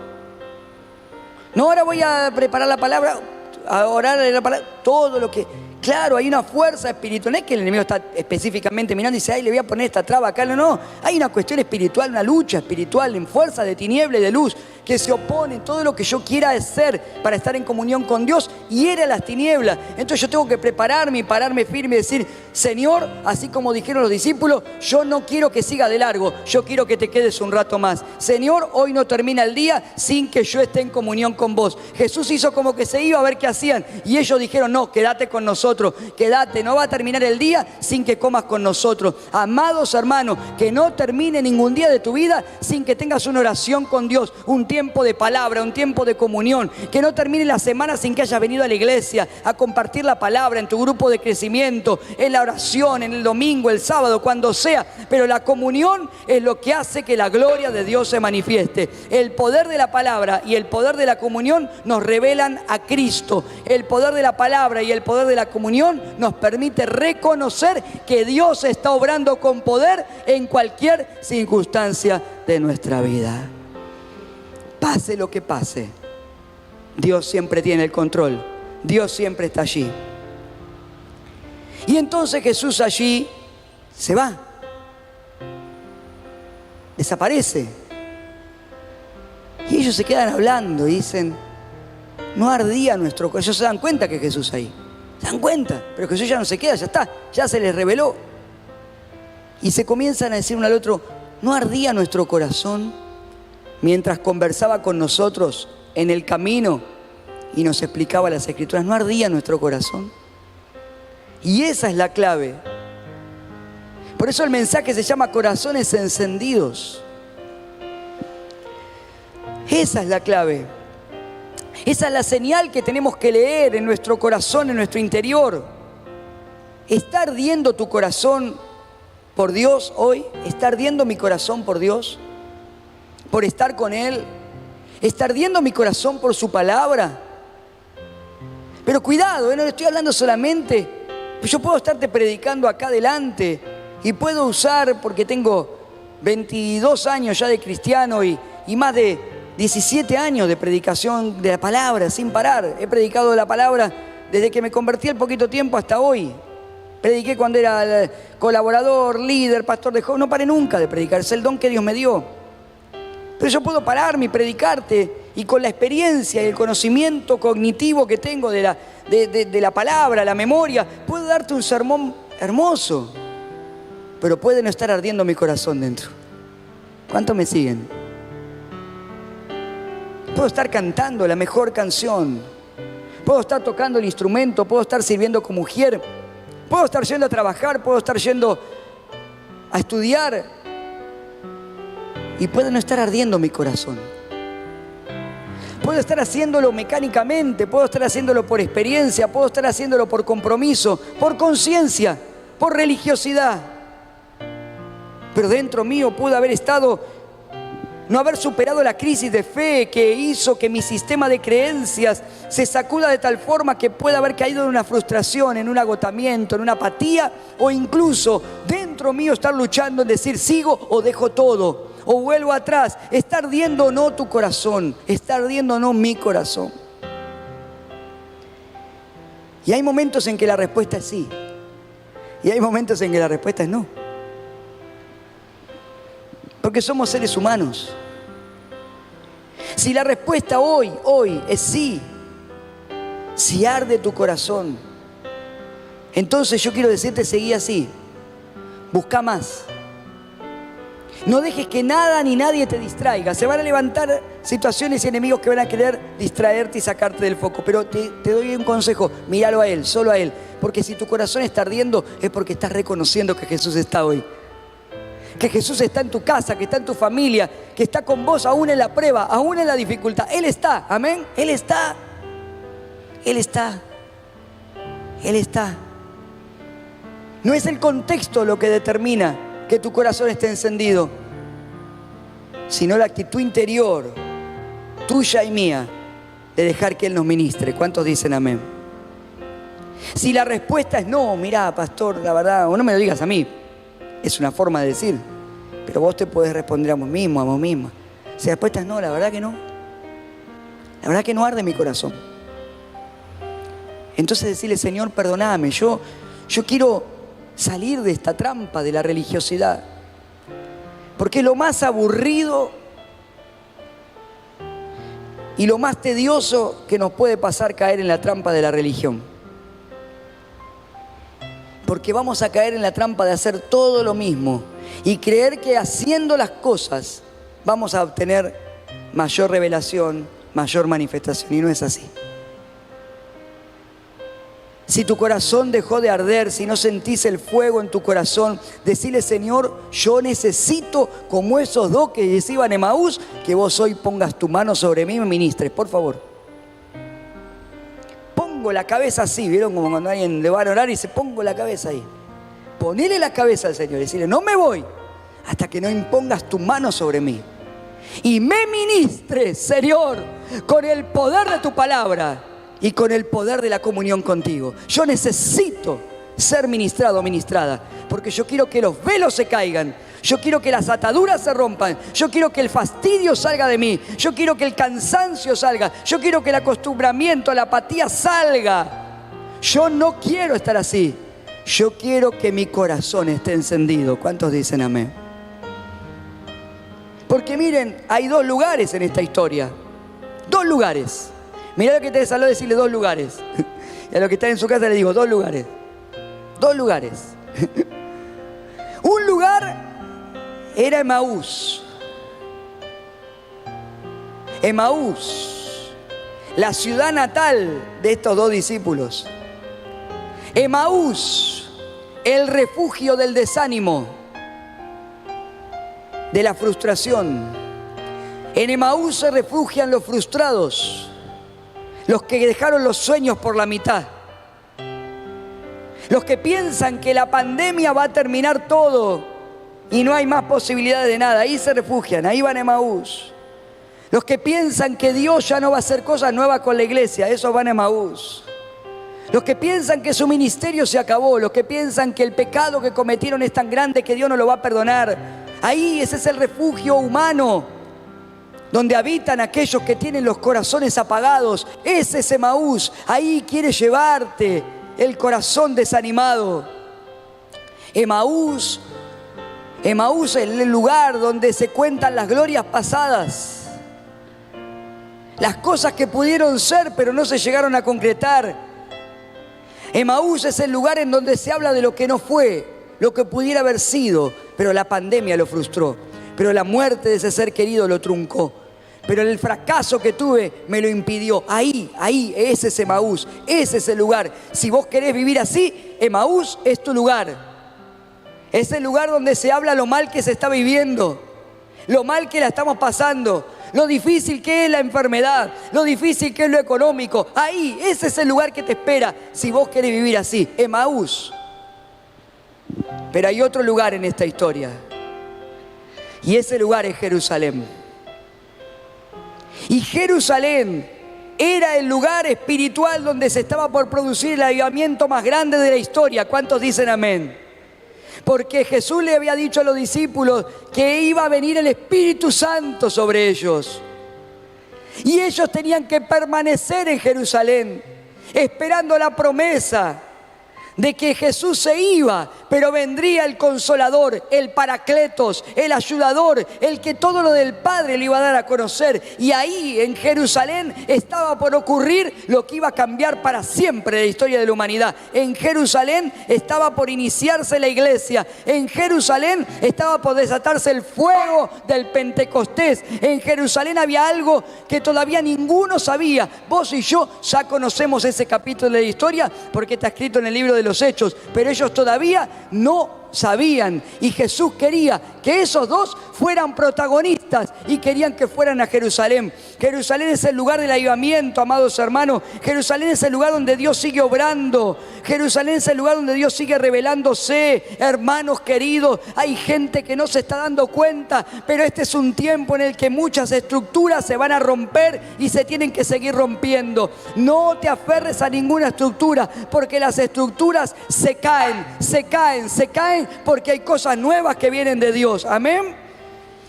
No, ahora voy a preparar la palabra, a orar la palabra, todo lo que... Claro, hay una fuerza espiritual. No es que el enemigo está específicamente mirando y dice, ay, le voy a poner esta traba acá. No, hay una cuestión espiritual, una lucha espiritual en fuerza de tiniebla y de luz que se oponen. Todo lo que yo quiera hacer para estar en comunión con Dios hiere a las tinieblas. Entonces yo tengo que prepararme y pararme firme y decir, Señor, así como dijeron los discípulos, yo no quiero que siga de largo, yo quiero que te quedes un rato más. Señor, hoy no termina el día sin que yo esté en comunión con vos. Jesús hizo como que se iba a ver qué hacían y ellos dijeron, no, quédate con nosotros. Quédate, no va a terminar el día sin que comas con nosotros. Amados hermanos, que no termine ningún día de tu vida sin que tengas una oración con Dios, un tiempo de palabra, un tiempo de comunión. Que no termine la semana sin que hayas venido a la iglesia a compartir la palabra en tu grupo de crecimiento, en la oración, en el domingo, el sábado, cuando sea. Pero la comunión es lo que hace que la gloria de Dios se manifieste. El poder de la palabra y el poder de la comunión nos revelan a Cristo. El poder de la palabra y el poder de la comunión nos permite reconocer que Dios está obrando con poder en cualquier circunstancia de nuestra vida. Pase lo que pase, Dios siempre tiene el control, Dios siempre está allí. Y entonces Jesús allí se va, desaparece. Y ellos se quedan hablando y dicen, no ardía nuestro corazón. Ellos se dan cuenta que Jesús ahí. ¿Se dan cuenta? Pero Jesús ya no se queda, ya está, ya se les reveló. Y se comienzan a decir uno al otro, ¿no ardía nuestro corazón mientras conversaba con nosotros en el camino y nos explicaba las Escrituras? ¿No ardía nuestro corazón? Y esa es la clave. Por eso el mensaje se llama corazones encendidos. Esa es la clave. Esa es la señal que tenemos que leer en nuestro corazón, en nuestro interior. ¿Está ardiendo tu corazón por Dios hoy? ¿Está ardiendo mi corazón por Dios? ¿Por estar con Él? ¿Está ardiendo mi corazón por su palabra? Pero cuidado, no le estoy hablando solamente. Yo puedo estarte predicando acá adelante y puedo usar, porque tengo 22 años ya de cristiano y más de 17 años de predicación de la palabra sin parar. He predicado la palabra desde que me convertí al poquito tiempo hasta hoy. Prediqué cuando era colaborador, líder, pastor de jóvenes. No paré nunca de predicar, es el don que Dios me dio. Pero yo puedo pararme y predicarte, y con la experiencia y el conocimiento cognitivo que tengo de la palabra, la memoria, puedo darte un sermón hermoso, pero puede no estar ardiendo mi corazón dentro. ¿Cuántos me siguen? Puedo estar cantando la mejor canción, puedo estar tocando el instrumento, puedo estar sirviendo como mujer, puedo estar yendo a trabajar, puedo estar yendo a estudiar, y puede no estar ardiendo mi corazón. Puedo estar haciéndolo mecánicamente, puedo estar haciéndolo por experiencia, puedo estar haciéndolo por compromiso, por conciencia, por religiosidad. Pero dentro mío pudo haber estado, no haber superado la crisis de fe que hizo que mi sistema de creencias se sacuda de tal forma que pueda haber caído en una frustración, en un agotamiento, en una apatía, o incluso dentro mío estar luchando en decir sigo o dejo todo, o vuelvo atrás. ¿Está ardiendo o no tu corazón? ¿Está ardiendo o no mi corazón? Y hay momentos en que la respuesta es sí, y hay momentos en que la respuesta es no. Porque somos seres humanos. Si la respuesta hoy es sí, si arde tu corazón, entonces yo quiero decirte, seguí así, busca más. No dejes que nada ni nadie te distraiga. Se van a levantar situaciones y enemigos que van a querer distraerte y sacarte del foco. Pero te doy un consejo, míralo a Él, solo a Él. Porque si tu corazón está ardiendo es porque estás reconociendo que Jesús está hoy. Que Jesús está en tu casa, que está en tu familia, que está con vos aún en la prueba, aún en la dificultad. Él está, amén. Él está. Él está. Él está. No es el contexto lo que determina que tu corazón esté encendido, sino la actitud interior, tuya y mía, de dejar que Él nos ministre. ¿Cuántos dicen amén? Si la respuesta es no, mirá, pastor, la verdad, o no me lo digas a mí, es una forma de decir, pero vos te podés responder a vos mismo, a vos misma. Si la respuesta es no, la verdad que no. La verdad que no arde mi corazón. Entonces decirle, Señor, perdóname, yo quiero salir de esta trampa de la religiosidad. Porque lo más aburrido y lo más tedioso que nos puede pasar caer en la trampa de la religión. Porque vamos a caer en la trampa de hacer todo lo mismo y creer que haciendo las cosas vamos a obtener mayor revelación, mayor manifestación. Y no es así. Si tu corazón dejó de arder, si no sentís el fuego en tu corazón, decile, Señor, yo necesito, como esos dos que iban a Emaús, que vos hoy pongas tu mano sobre mí y me ministres, por favor. Pongo la cabeza así, ¿vieron? Como cuando alguien le va a orar y dice, pongo la cabeza ahí. Ponele la cabeza al Señor y decirle, no me voy hasta que no impongas tu mano sobre mí. Y me ministres, Señor, con el poder de tu palabra y con el poder de la comunión contigo. Yo necesito ser ministrado o ministrada, porque yo quiero que los velos se caigan, yo quiero que las ataduras se rompan, yo quiero que el fastidio salga de mí, yo quiero que el cansancio salga, yo quiero que el acostumbramiento, la apatía salga. Yo no quiero estar así, yo quiero que mi corazón esté encendido. ¿Cuántos dicen amén? Porque miren, hay dos lugares en esta historia, dos lugares. Mirá lo que te saló decirle dos lugares. Y a lo que está en su casa le digo, dos lugares. Dos lugares. Un lugar era Emaús. Emaús, la ciudad natal de estos dos discípulos. Emaús, el refugio del desánimo, de la frustración. En Emaús se refugian los frustrados, los que dejaron los sueños por la mitad, los que piensan que la pandemia va a terminar todo y no hay más posibilidades de nada. Ahí se refugian, ahí van a Emaús. Los que piensan que Dios ya no va a hacer cosas nuevas con la iglesia, esos van a Emaús. Los que piensan que su ministerio se acabó, los que piensan que el pecado que cometieron es tan grande que Dios no lo va a perdonar, ahí ese es el refugio humano donde habitan aquellos que tienen los corazones apagados. Ese es Emaús. Ahí quiere llevarte el corazón desanimado. Emaús es el lugar donde se cuentan las glorias pasadas, las cosas que pudieron ser pero no se llegaron a concretar. Emaús es el lugar en donde se habla de lo que no fue, lo que pudiera haber sido, pero la pandemia lo frustró, pero la muerte de ese ser querido lo truncó, pero el fracaso que tuve me lo impidió. Ahí, ese es Emaús, ese es el lugar. Si vos querés vivir así, Emaús es tu lugar. Es el lugar donde se habla lo mal que se está viviendo, lo mal que la estamos pasando, lo difícil que es la enfermedad, lo difícil que es lo económico. Ahí, ese es el lugar que te espera si vos querés vivir así, Emaús. Pero hay otro lugar en esta historia, y ese lugar es Jerusalén. Y Jerusalén era el lugar espiritual donde se estaba por producir el avivamiento más grande de la historia. ¿Cuántos dicen amén? Porque Jesús le había dicho a los discípulos que iba a venir el Espíritu Santo sobre ellos. Y ellos tenían que permanecer en Jerusalén, esperando la promesa de que Jesús se iba, pero vendría el Consolador, el Paracletos, el Ayudador, el que todo lo del Padre le iba a dar a conocer. Y ahí en Jerusalén estaba por ocurrir lo que iba a cambiar para siempre la historia de la humanidad. En Jerusalén estaba por iniciarse la iglesia. En Jerusalén estaba por desatarse el fuego del Pentecostés. En Jerusalén había algo que todavía ninguno sabía. Vos y yo ya conocemos ese capítulo de la historia porque está escrito en el libro de los Hechos, pero ellos todavía no sabían, y Jesús quería que esos dos fueran protagonistas y querían que fueran a Jerusalén. Jerusalén es el lugar del avivamiento, amados hermanos. Jerusalén es el lugar donde Dios sigue obrando. Jerusalén es el lugar donde Dios sigue revelándose. Hermanos queridos, hay gente que no se está dando cuenta, pero este es un tiempo en el que muchas estructuras se van a romper y se tienen que seguir rompiendo. No te aferres a ninguna estructura, porque las estructuras se caen, se caen, se caen, porque hay cosas nuevas que vienen de Dios. Amén.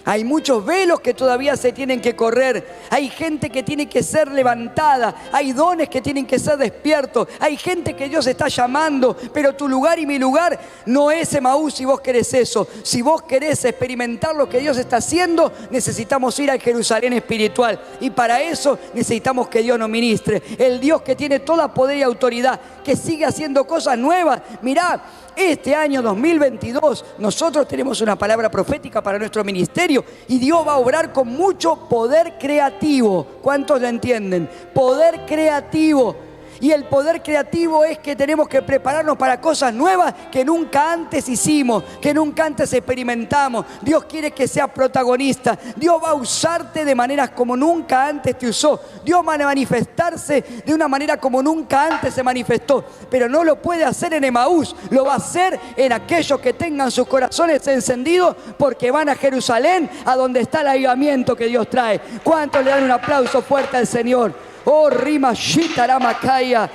Hay muchos velos que todavía se tienen que correr. Hay gente que tiene que ser levantada. Hay dones que tienen que ser despiertos. Hay gente que Dios está llamando. Pero tu lugar y mi lugar no es Emaús si vos querés eso. Si vos querés experimentar lo que Dios está haciendo, necesitamos ir al Jerusalén espiritual. Y para eso necesitamos que Dios nos ministre. El Dios que tiene toda poder y autoridad, que sigue haciendo cosas nuevas. Mirá, este año 2022 nosotros tenemos una palabra profética para nuestro ministerio y Dios va a obrar con mucho poder creativo. ¿Cuántos lo entienden? Poder creativo. Y el poder creativo es que tenemos que prepararnos para cosas nuevas que nunca antes hicimos, que nunca antes experimentamos. Dios quiere que seas protagonista. Dios va a usarte de maneras como nunca antes te usó. Dios va a manifestarse de una manera como nunca antes se manifestó. Pero no lo puede hacer en Emaús, lo va a hacer en aquellos que tengan sus corazones encendidos, porque van a Jerusalén, a donde está el avivamiento que Dios trae. ¿Cuántos le dan un aplauso fuerte al Señor? Oh, rima shitaramakaya.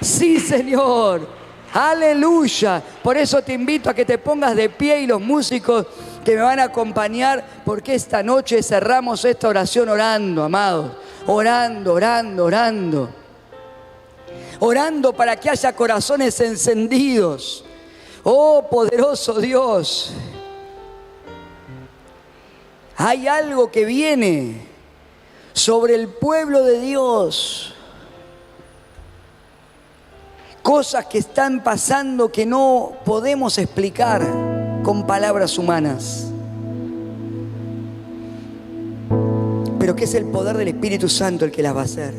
Sí, Señor. Aleluya. Por eso te invito a que te pongas de pie, y los músicos que me van a acompañar, porque esta noche cerramos esta oración orando, amados. Orando, orando, orando. Orando para que haya corazones encendidos. Oh, poderoso Dios. Hay algo que viene sobre el pueblo de Dios. Cosas que están pasando que no podemos explicar con palabras humanas, pero que es el poder del Espíritu Santo el que las va a hacer.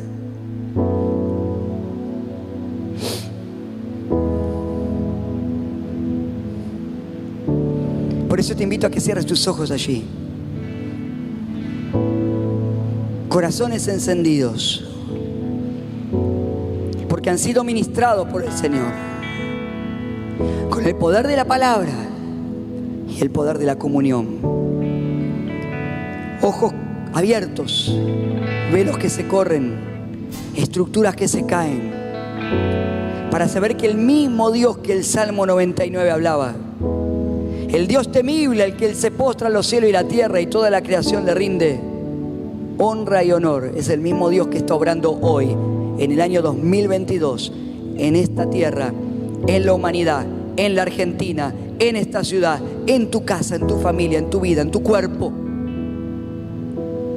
Por eso te invito a que cierres tus ojos allí. Corazones encendidos, porque han sido ministrados por el Señor, con el poder de la palabra y el poder de la comunión. Ojos abiertos, velos que se corren, estructuras que se caen, para saber que el mismo Dios que el Salmo 99 hablaba, el Dios temible, al que Él se postra los cielos y la tierra y toda la creación le rinde honra y honor, es el mismo Dios que está obrando hoy, en el año 2022, en esta tierra, en la humanidad, en la Argentina, en esta ciudad, en tu casa, en tu familia, en tu vida, en tu cuerpo,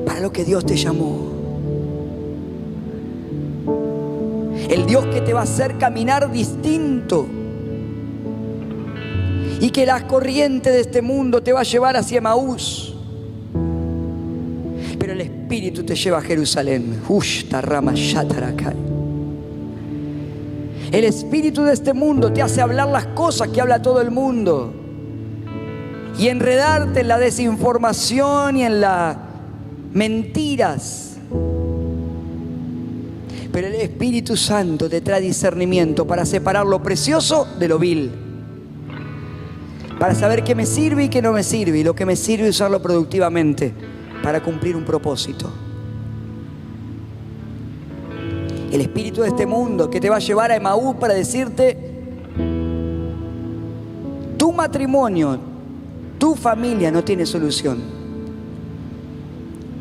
para lo que Dios te llamó. El Dios que te va a hacer caminar distinto, y que las corrientes de este mundo te va a llevar hacia Emaús, pero el Espíritu te lleva a Jerusalén. El espíritu de este mundo te hace hablar las cosas que habla todo el mundo y enredarte en la desinformación y en las mentiras. Pero el Espíritu Santo te trae discernimiento para separar lo precioso de lo vil, para saber qué me sirve y qué no me sirve, y lo que me sirve usarlo productivamente para cumplir un propósito. El espíritu de este mundo que te va a llevar a Emaús para decirte: tu matrimonio, tu familia no tiene solución.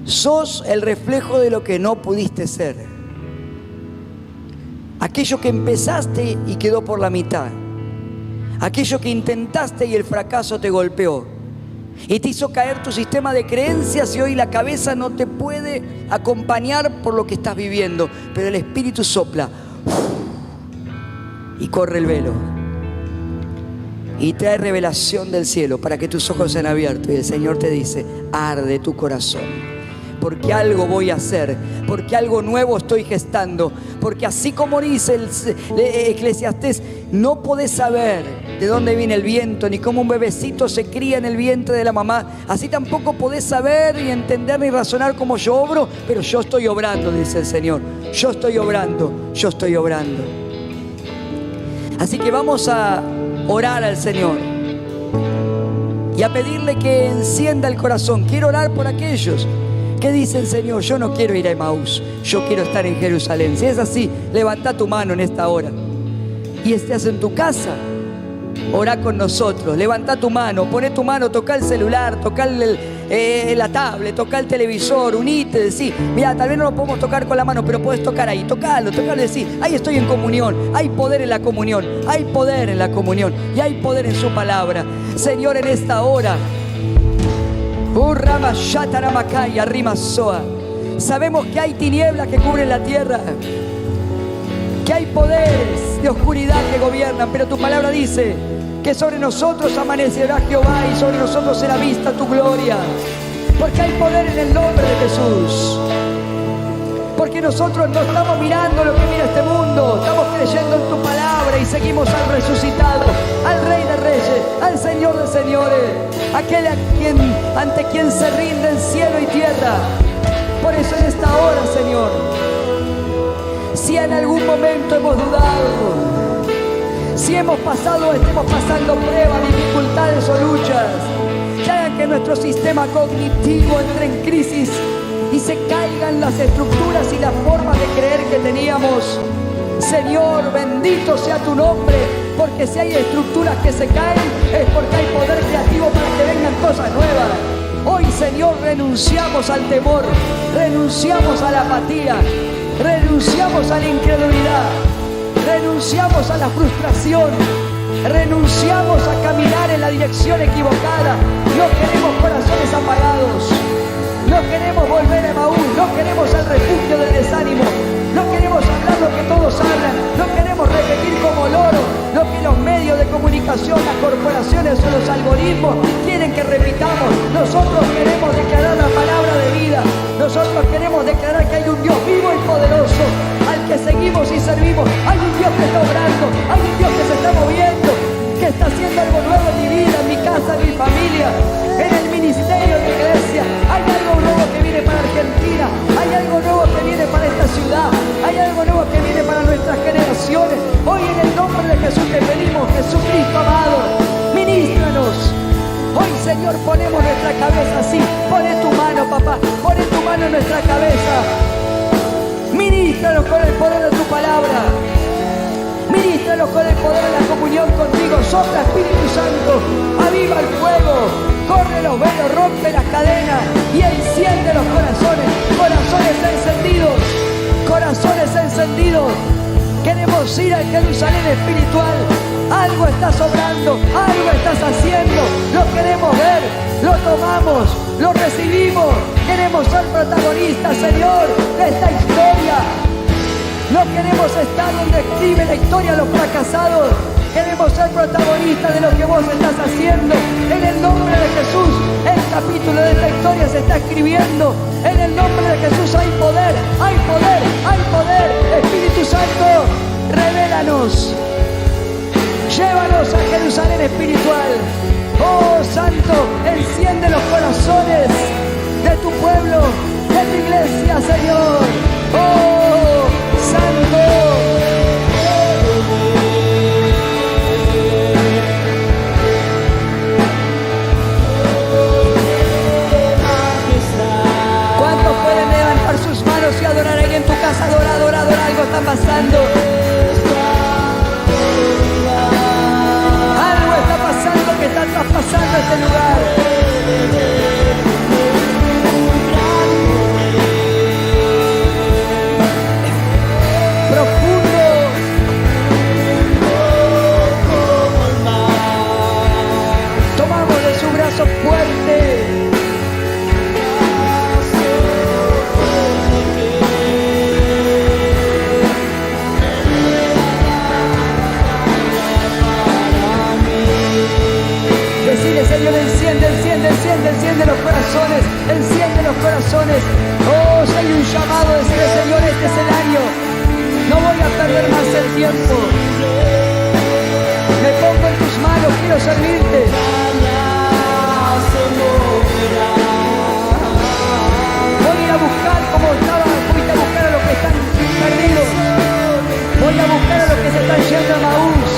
Sos el reflejo de lo que no pudiste ser. Aquello que empezaste y quedó por la mitad. aquello que intentaste y el fracaso te golpeó y te hizo caer tu sistema de creencias, y hoy la cabeza no te puede acompañar por lo que estás viviendo, pero el Espíritu sopla y corre el velo y trae revelación del cielo para que tus ojos sean abiertos, y el Señor te dice: arde tu corazón, porque algo voy a hacer, porque algo nuevo estoy gestando, porque así como dice el Eclesiastés, no podés saber de dónde viene el viento, ni cómo un bebecito se cría en el vientre de la mamá, así tampoco podés saber, ni entender, ni razonar cómo yo obro, pero yo estoy obrando, dice el Señor. Yo estoy obrando, yo estoy obrando. Así que vamos a orar al Señor y a pedirle que encienda el corazón. Quiero orar por aquellos que dicen: Señor, yo no quiero ir a Emaús, yo quiero estar en Jerusalén. Si es así, levanta tu mano en esta hora y estés en tu casa, orá con nosotros. Levanta tu mano, poné tu mano, toca el celular, toca la tablet, toca el televisor, unite, decí: mira, tal vez no lo podemos tocar con la mano, pero podés tocar ahí, tocalo, decí: ahí estoy en comunión. Hay poder en la comunión, hay poder en la comunión y hay poder en su palabra. Señor, en esta hora, sabemos que hay tinieblas que cubren la tierra, que hay poderes de oscuridad que gobiernan, pero tu palabra dice que sobre nosotros amanecerá Jehová y sobre nosotros será vista tu gloria, porque hay poder en el nombre de Jesús. Porque nosotros no estamos mirando lo que mira este mundo, estamos creyendo en tu palabra y seguimos al resucitado, al Rey de Reyes, al Señor de Señores, aquel ante quien se rinden cielo y tierra. Por eso en esta hora, Señor, si en algún momento hemos dudado, si hemos pasado o estemos pasando pruebas, dificultades o luchas que hagan que nuestro sistema cognitivo entre en crisis y se caigan las estructuras y las formas de creer que teníamos, Señor, bendito sea tu nombre, porque si hay estructuras que se caen es porque hay poder creativo para que vengan cosas nuevas. Hoy, Señor, renunciamos al temor, renunciamos a la apatía, renunciamos a la incredulidad, renunciamos a la frustración, renunciamos a caminar en la dirección equivocada. No queremos corazones apagados, no queremos volver a Emaús, no queremos el refugio del desánimo, no queremos hablar lo que todos hablan, no queremos repetir como loro lo que los medios de comunicación, las corporaciones o los algoritmos quieren que repitamos. Nosotros queremos declarar la palabra de vida, nosotros queremos declarar que hay un Dios vivo y poderoso al que seguimos y servimos. Hay un Dios que está obrando, hay un Dios que se está moviendo, que está haciendo algo nuevo en mi vida, en mi casa, en mi familia, en el ministerio, en mi iglesia. Hay algo nuevo que viene para Argentina, hay algo nuevo que viene para esta ciudad, hay algo nuevo que viene para nuestras generaciones. Hoy en el nombre de Jesús te pedimos, Jesucristo amado, ministranos. Hoy, Señor, ponemos nuestra cabeza así. Pone tu mano, papá, pone tu mano en nuestra cabeza. Ministranos con el poder de tu palabra. Ministranos con el poder de la comunión contigo. Sopla, Espíritu Santo, aviva el fuego, corre los velos, rompe las cadenas y enciende los corazones. Corazones encendidos, corazones encendidos. Queremos ir al Jerusalén espiritual. Algo estás obrando, algo estás haciendo. Lo queremos ver, lo tomamos, lo recibimos. Queremos ser protagonistas, Señor, de esta historia. No queremos estar donde escribe la historia los fracasados. Queremos ser protagonistas de lo que vos estás haciendo. En el nombre de Jesús, el capítulo de esta historia se está escribiendo. En el nombre de Jesús hay poder, hay poder, hay poder. Espíritu Santo, revélanos. Llévanos a Jerusalén espiritual. Oh Santo, enciende los corazones de tu pueblo, de tu iglesia, Señor. Oh Santo. ¿Cuántos pueden levantar sus manos y adorar ahí en tu casa? Adora, adora, adora. Algo está pasando. Que está traspasando este lugar. Profundo. brazo fuerte. Decirle, Señor, enciende, enciende, enciende, enciende los corazones, enciende los corazones. Oh, si hay un llamado, decirle, Señor, este es el año. No voy a perder más el tiempo. Me pongo en tus manos, quiero servirte. Voy a ir a buscar como fuiste a buscar a los que están perdidos. Voy a buscar a los que se están yendo a Maús.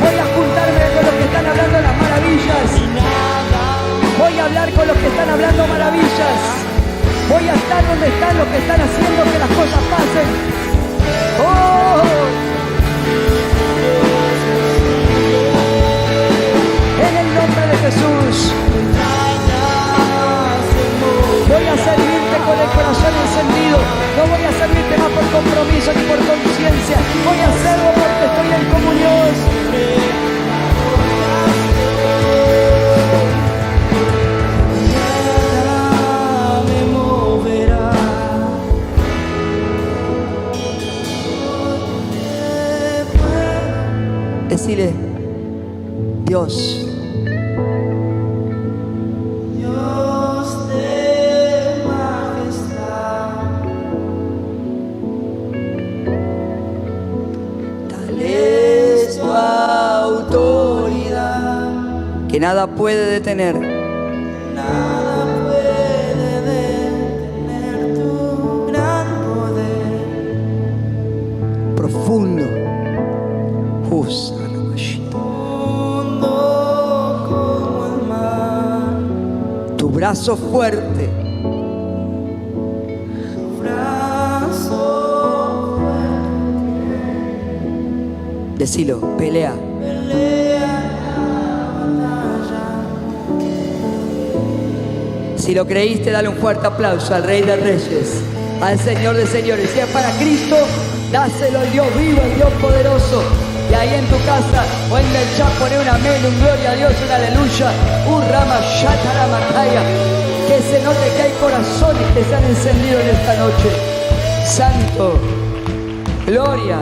Voy a juntarme con los que están hablando las maravillas. Voy a hablar con los que están hablando maravillas. Voy a estar donde están los que están haciendo que las cosas pasen. ¡Oh! En el nombre de Jesús. Voy a servirte con el corazón encendido. No voy a servirte más por compromiso ni por conciencia. Voy a hacerlo porque estoy en comunión. Decile, Dios. Que nada puede detener. Nada puede detener tu gran poder. Profundo. Profundo como el mar. Tu brazo fuerte. Tu brazo fuerte. Decilo, pelea. Si lo creíste, dale un fuerte aplauso al Rey de Reyes, al Señor de Señores. Si es para Cristo, dáselo al Dios vivo, al Dios poderoso. Y ahí en tu casa o en el chat poné un amén, un gloria a Dios, un aleluya, un rama shataramacaya. Que se note que hay corazones que se han encendido en esta noche. Santo, gloria.